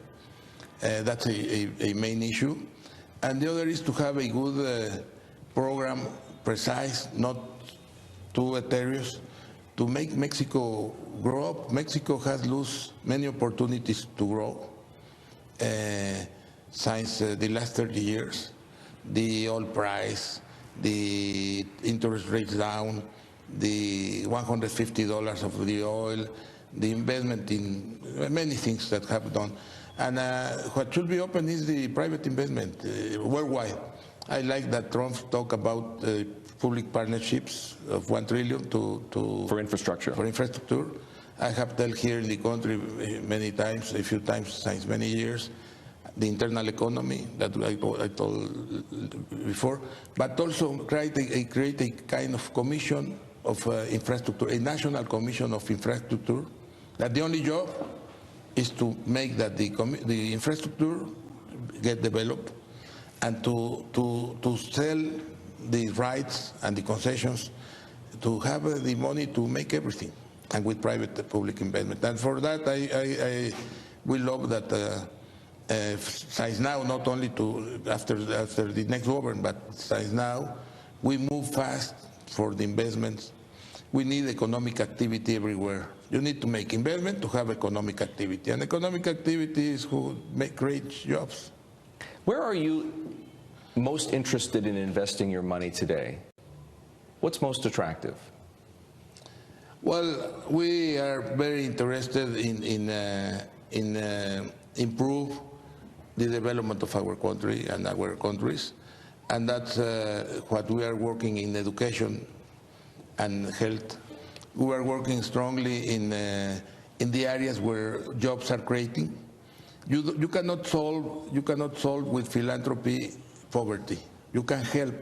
That's a main issue. And the other is to have a good program, precise, not too eternal, to make Mexico grow up. Mexico has lost many opportunities to grow since the last 30 years. The oil price, the interest rates down, the $150 of the oil, the investment in many things that have done. And what should be open is the private investment worldwide. I like that Trump talked about public partnerships of $1 trillion for infrastructure. I have told here in the country many times, a few times since many years, the internal economy that I told before, but also create a kind of commission of infrastructure, a national commission of infrastructure, that the only job is to make that the infrastructure get developed and to sell the rights and the concessions, to have the money to make everything, and with private public investment. And for that, I will love that since now, not only after the next government, but since now, we move fast for the investments. We need economic activity everywhere. You need to make investment to have economic activity, and economic activity is who create jobs. Where are you most interested in investing your money today? What's most attractive? Well, we are very interested in improve the development of our country and our countries, and that's what we are working in education and health. We are working strongly in the areas where jobs are creating. You cannot solve with philanthropy poverty. You can help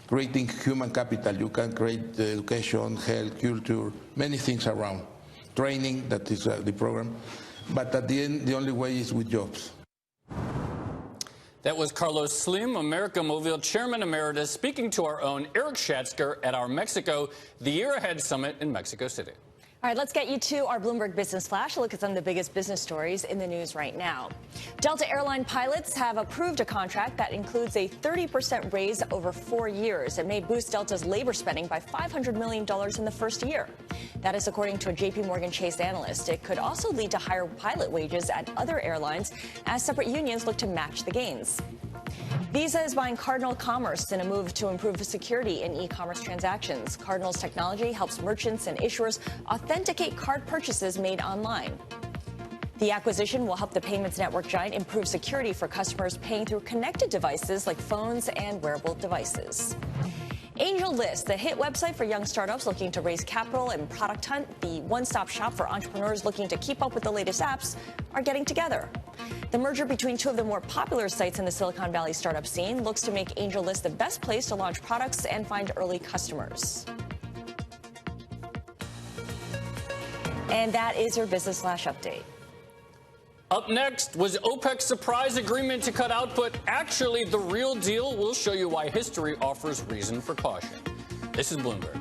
creating human capital. You can create education, health, culture, many things around. Training, that is the program. But at the end, the only way is with jobs. That was Carlos Slim, America Mobile Chairman Emeritus, speaking to our own Eric Schatzker at our Mexico The Year Ahead Summit in Mexico City. All right, let's get you to our Bloomberg Business Flash. A look at some of the biggest business stories in the news right now. Delta airline pilots have approved a contract that includes a 30% raise over 4 years. It may boost Delta's labor spending by $500 million in the first year. That is according to a JP Morgan Chase analyst. It could also lead to higher pilot wages at other airlines as separate unions look to match the gains. Visa is buying Cardinal Commerce in a move to improve security in e-commerce transactions. Cardinal's technology helps merchants and issuers authenticate card purchases made online. The acquisition will help the payments network giant improve security for customers paying through connected devices like phones and wearable devices. AngelList, the hit website for young startups looking to raise capital and product hunt, the one-stop shop for entrepreneurs looking to keep up with the latest apps, are getting together. The merger between two of the more popular sites in the Silicon Valley startup scene looks to make AngelList the best place to launch products and find early customers. And that is your Business Flash update. Up next, was OPEC's surprise agreement to cut output actually the real deal? We'll show you why history offers reason for caution. This is Bloomberg.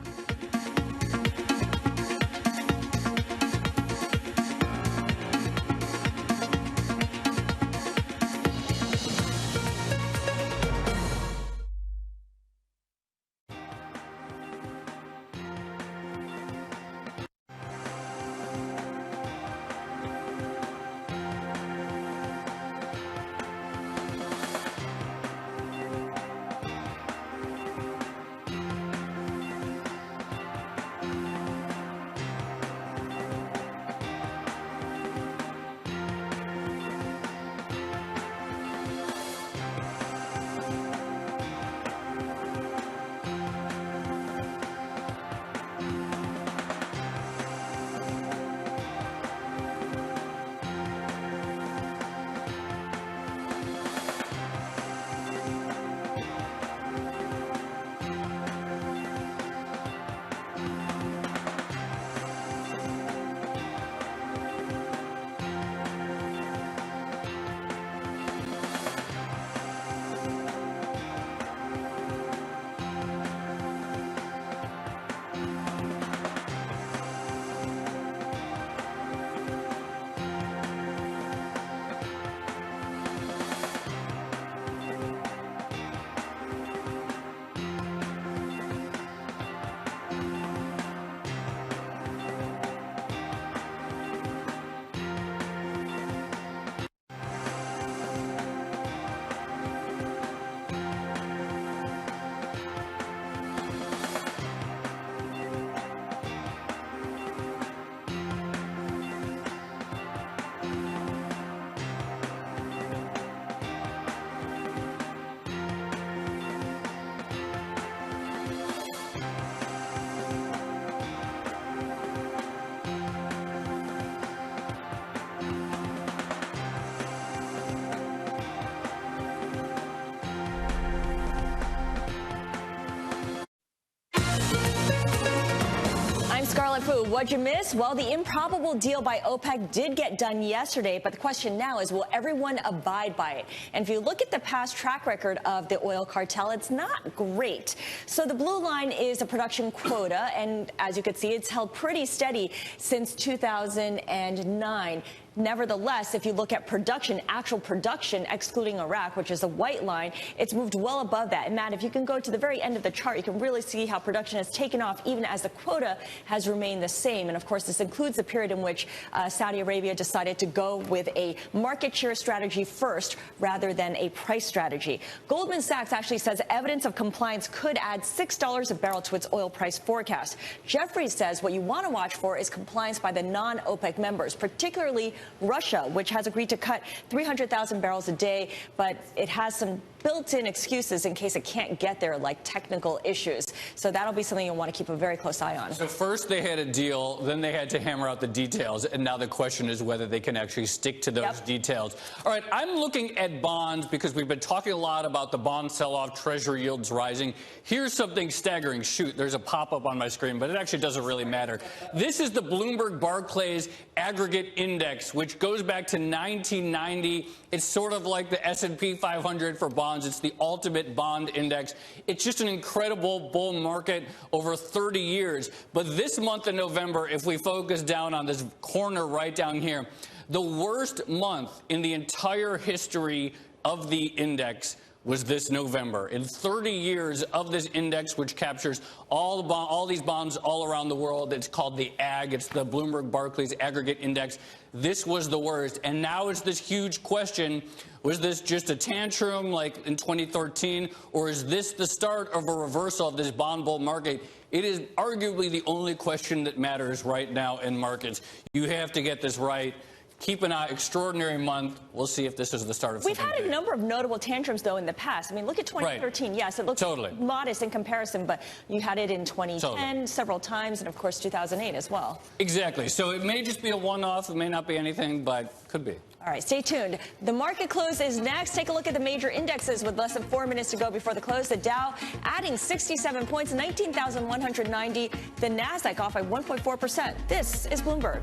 What'd you miss? Well, the improbable deal by OPEC did get done yesterday, but the question now is, will everyone abide by it? And if you look at the past track record of the oil cartel, it's not great. So the blue line is a production quota, and as you can see, it's held pretty steady since 2009. Nevertheless, if you look at production, actual production, excluding Iraq, which is the white line, it's moved well above that. And Matt, if you can go to the very end of the chart, you can really see how production has taken off even as the quota has remained the same. And of course, this includes the period in which Saudi Arabia decided to go with a market share strategy first rather than a price strategy. Goldman Sachs actually says evidence of compliance could add $6 a barrel to its oil price forecast. Jefferies says what you want to watch for is compliance by the non-OPEC members, particularly Russia, which has agreed to cut 300,000 barrels a day, but it has some built-in excuses in case it can't get there, like technical issues. So that'll be something you'll want to keep a very close eye on. So first they had a deal, then they had to hammer out the details, and now the question is whether they can actually stick to those details. All right, I'm looking at bonds because we've been talking a lot about the bond sell-off, Treasury yields rising. Here's something staggering. Shoot, there's a pop-up on my screen, but it actually doesn't really matter. This is the Bloomberg Barclays Aggregate Index, which goes back to 1990. It's sort of like the S&P 500 for bonds. It's the ultimate bond index. It's just an incredible bull market over 30 years. But this month in November, if we focus down on this corner right down here, the worst month in the entire history of the index was this November. In 30 years of this index, which captures all these bonds all around the world, it's called the AG. It's the Bloomberg Barclays Aggregate Index. This was the worst. And now it's this huge question, was this just a tantrum like in 2013, or is this the start of a reversal of this bond bull market? It is arguably the only question that matters right now in markets. You have to get this right. Keep an eye. Extraordinary month. We'll see if this is the start of something. We've had a number of notable tantrums, though, in the past. I mean, look at 2013. Right. Yes, it looks modest in comparison, but you had it in 2010 several times, and, of course, 2008 as well. Exactly. So it may just be a one-off. It may not be anything, but could be. All right, stay tuned. The market close is next. Take a look at the major indexes with less than 4 minutes to go before the close. The Dow adding 67 points, 19,190. The Nasdaq off by 1.4%. This is Bloomberg.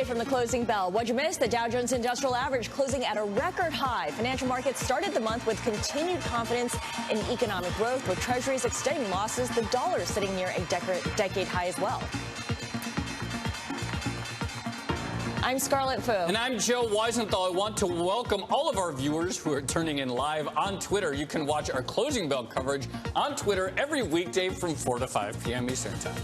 From the closing bell. What'd you miss? The Dow Jones Industrial Average closing at a record high. Financial markets started the month with continued confidence in economic growth, with treasuries extending losses, the dollar sitting near a decade high as well. I'm Scarlett Fu. And I'm Joe Weisenthal. I want to welcome all of our viewers who are turning in live on Twitter. You can watch our closing bell coverage on Twitter every weekday from 4 to 5 p.m. Eastern Time.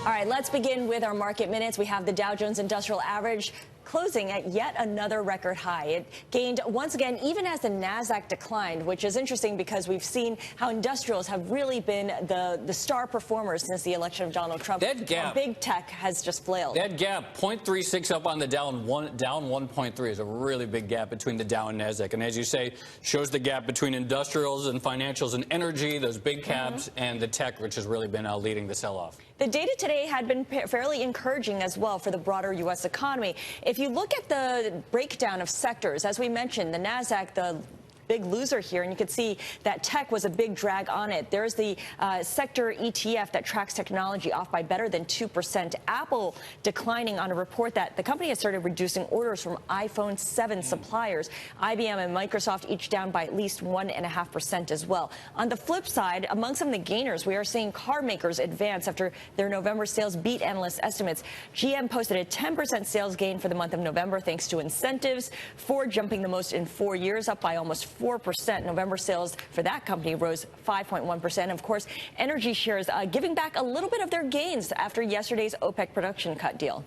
All right, let's begin with our market minutes. We have the Dow Jones Industrial Average closing at yet another record high. It gained once again, even as the NASDAQ declined, which is interesting because we've seen how industrials have really been the star performers since the election of Donald Trump. That gap, big tech has just flailed. That gap, 0.36 up on the Dow and down 1.3 is a really big gap between the Dow and NASDAQ. And as you say, shows the gap between industrials and financials and energy, those big caps, and the tech, which has really been leading the sell-off. The data today had been fairly encouraging as well for the broader U.S. economy. If you look at the breakdown of sectors, as we mentioned, the NASDAQ, the big loser here, and you can see that tech was a big drag on it. There's the sector ETF that tracks technology off by better than 2%. Apple declining on a report that the company has started reducing orders from iPhone 7 suppliers. IBM and Microsoft each down by at least 1.5% as well. On the flip side, among some of the gainers, we are seeing car makers advance after their November sales beat analyst estimates. GM posted a 10% sales gain for the month of November thanks to incentives. Ford jumping the most in 4 years, up by almost 4%. November sales for that company rose 5.1%. Of course, energy shares giving back a little bit of their gains after yesterday's OPEC production cut deal.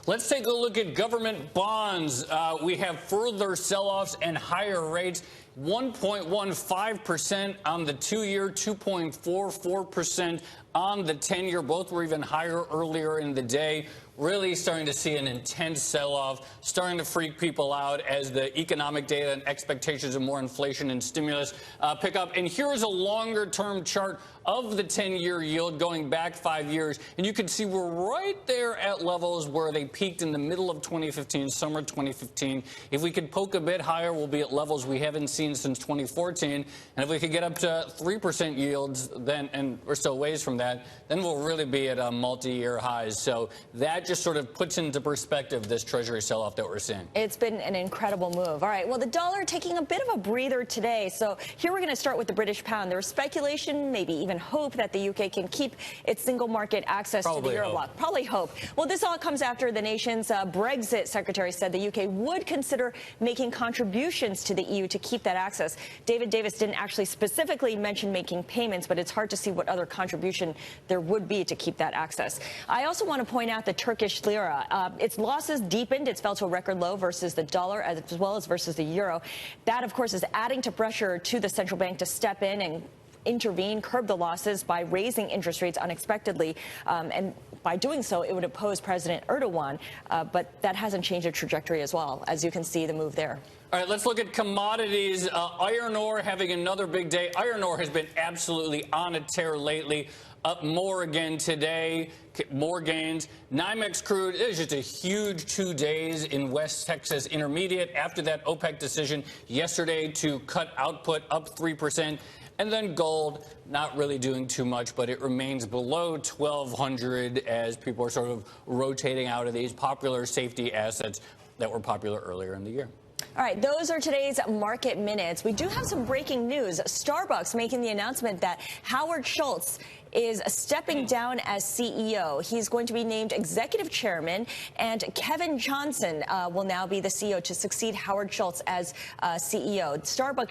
Let's take a look at government bonds. We have further sell-offs and higher rates. 1.15% on the 2-year, 2.44% on the 10-year. Both were even higher earlier in the day. Really starting to see an intense sell-off, starting to freak people out as the economic data and expectations of more inflation and stimulus pick up. And here's a longer-term chart of the 10-year yield going back 5 years. And you can see we're right there at levels where they peaked in the middle of 2015, summer 2015. If we could poke a bit higher, we'll be at levels we haven't seen since 2014. And if we could get up to 3% yields, then, and we're still ways from that, then we'll really be at multi-year highs. So that just sort of puts into perspective this Treasury sell-off that we're seeing. It's been an incredible move. All right, well, the dollar taking a bit of a breather today. So here we're going to start with the British pound. There was speculation, maybe even hope, that the UK can keep its single market access to the euro bloc. Probably hope. Well, this all comes after the nation's Brexit secretary said the UK would consider making contributions to the EU to keep that access. David Davis didn't actually specifically mention making payments, but it's hard to see what other contribution there would be to keep that access. I also want to point out the Turkish lira. Its losses deepened. It's fell to a record low versus the dollar as well as versus the euro. That, of course, is adding to pressure to the central bank to step in and intervene, curb the losses by raising interest rates unexpectedly. And by doing so, it would oppose President Erdogan. But that hasn't changed the trajectory as well, as you can see the move there. All right, let's look at commodities. Iron ore having another big day. Iron ore has been absolutely on a tear lately. Up more again today, more gains. NYMEX crude is just a huge 2 days in West Texas Intermediate after that OPEC decision yesterday to cut output up 3%. And then gold, not really doing too much, but it remains below 1,200 as people are sort of rotating out of these popular safety assets that were popular earlier in the year. All right, those are today's market minutes. We do have some breaking news. Starbucks making the announcement that Howard Schultz is stepping down as CEO. He's going to be named executive chairman, and Kevin Johnson will now be the CEO to succeed Howard Schultz as CEO. Starbucks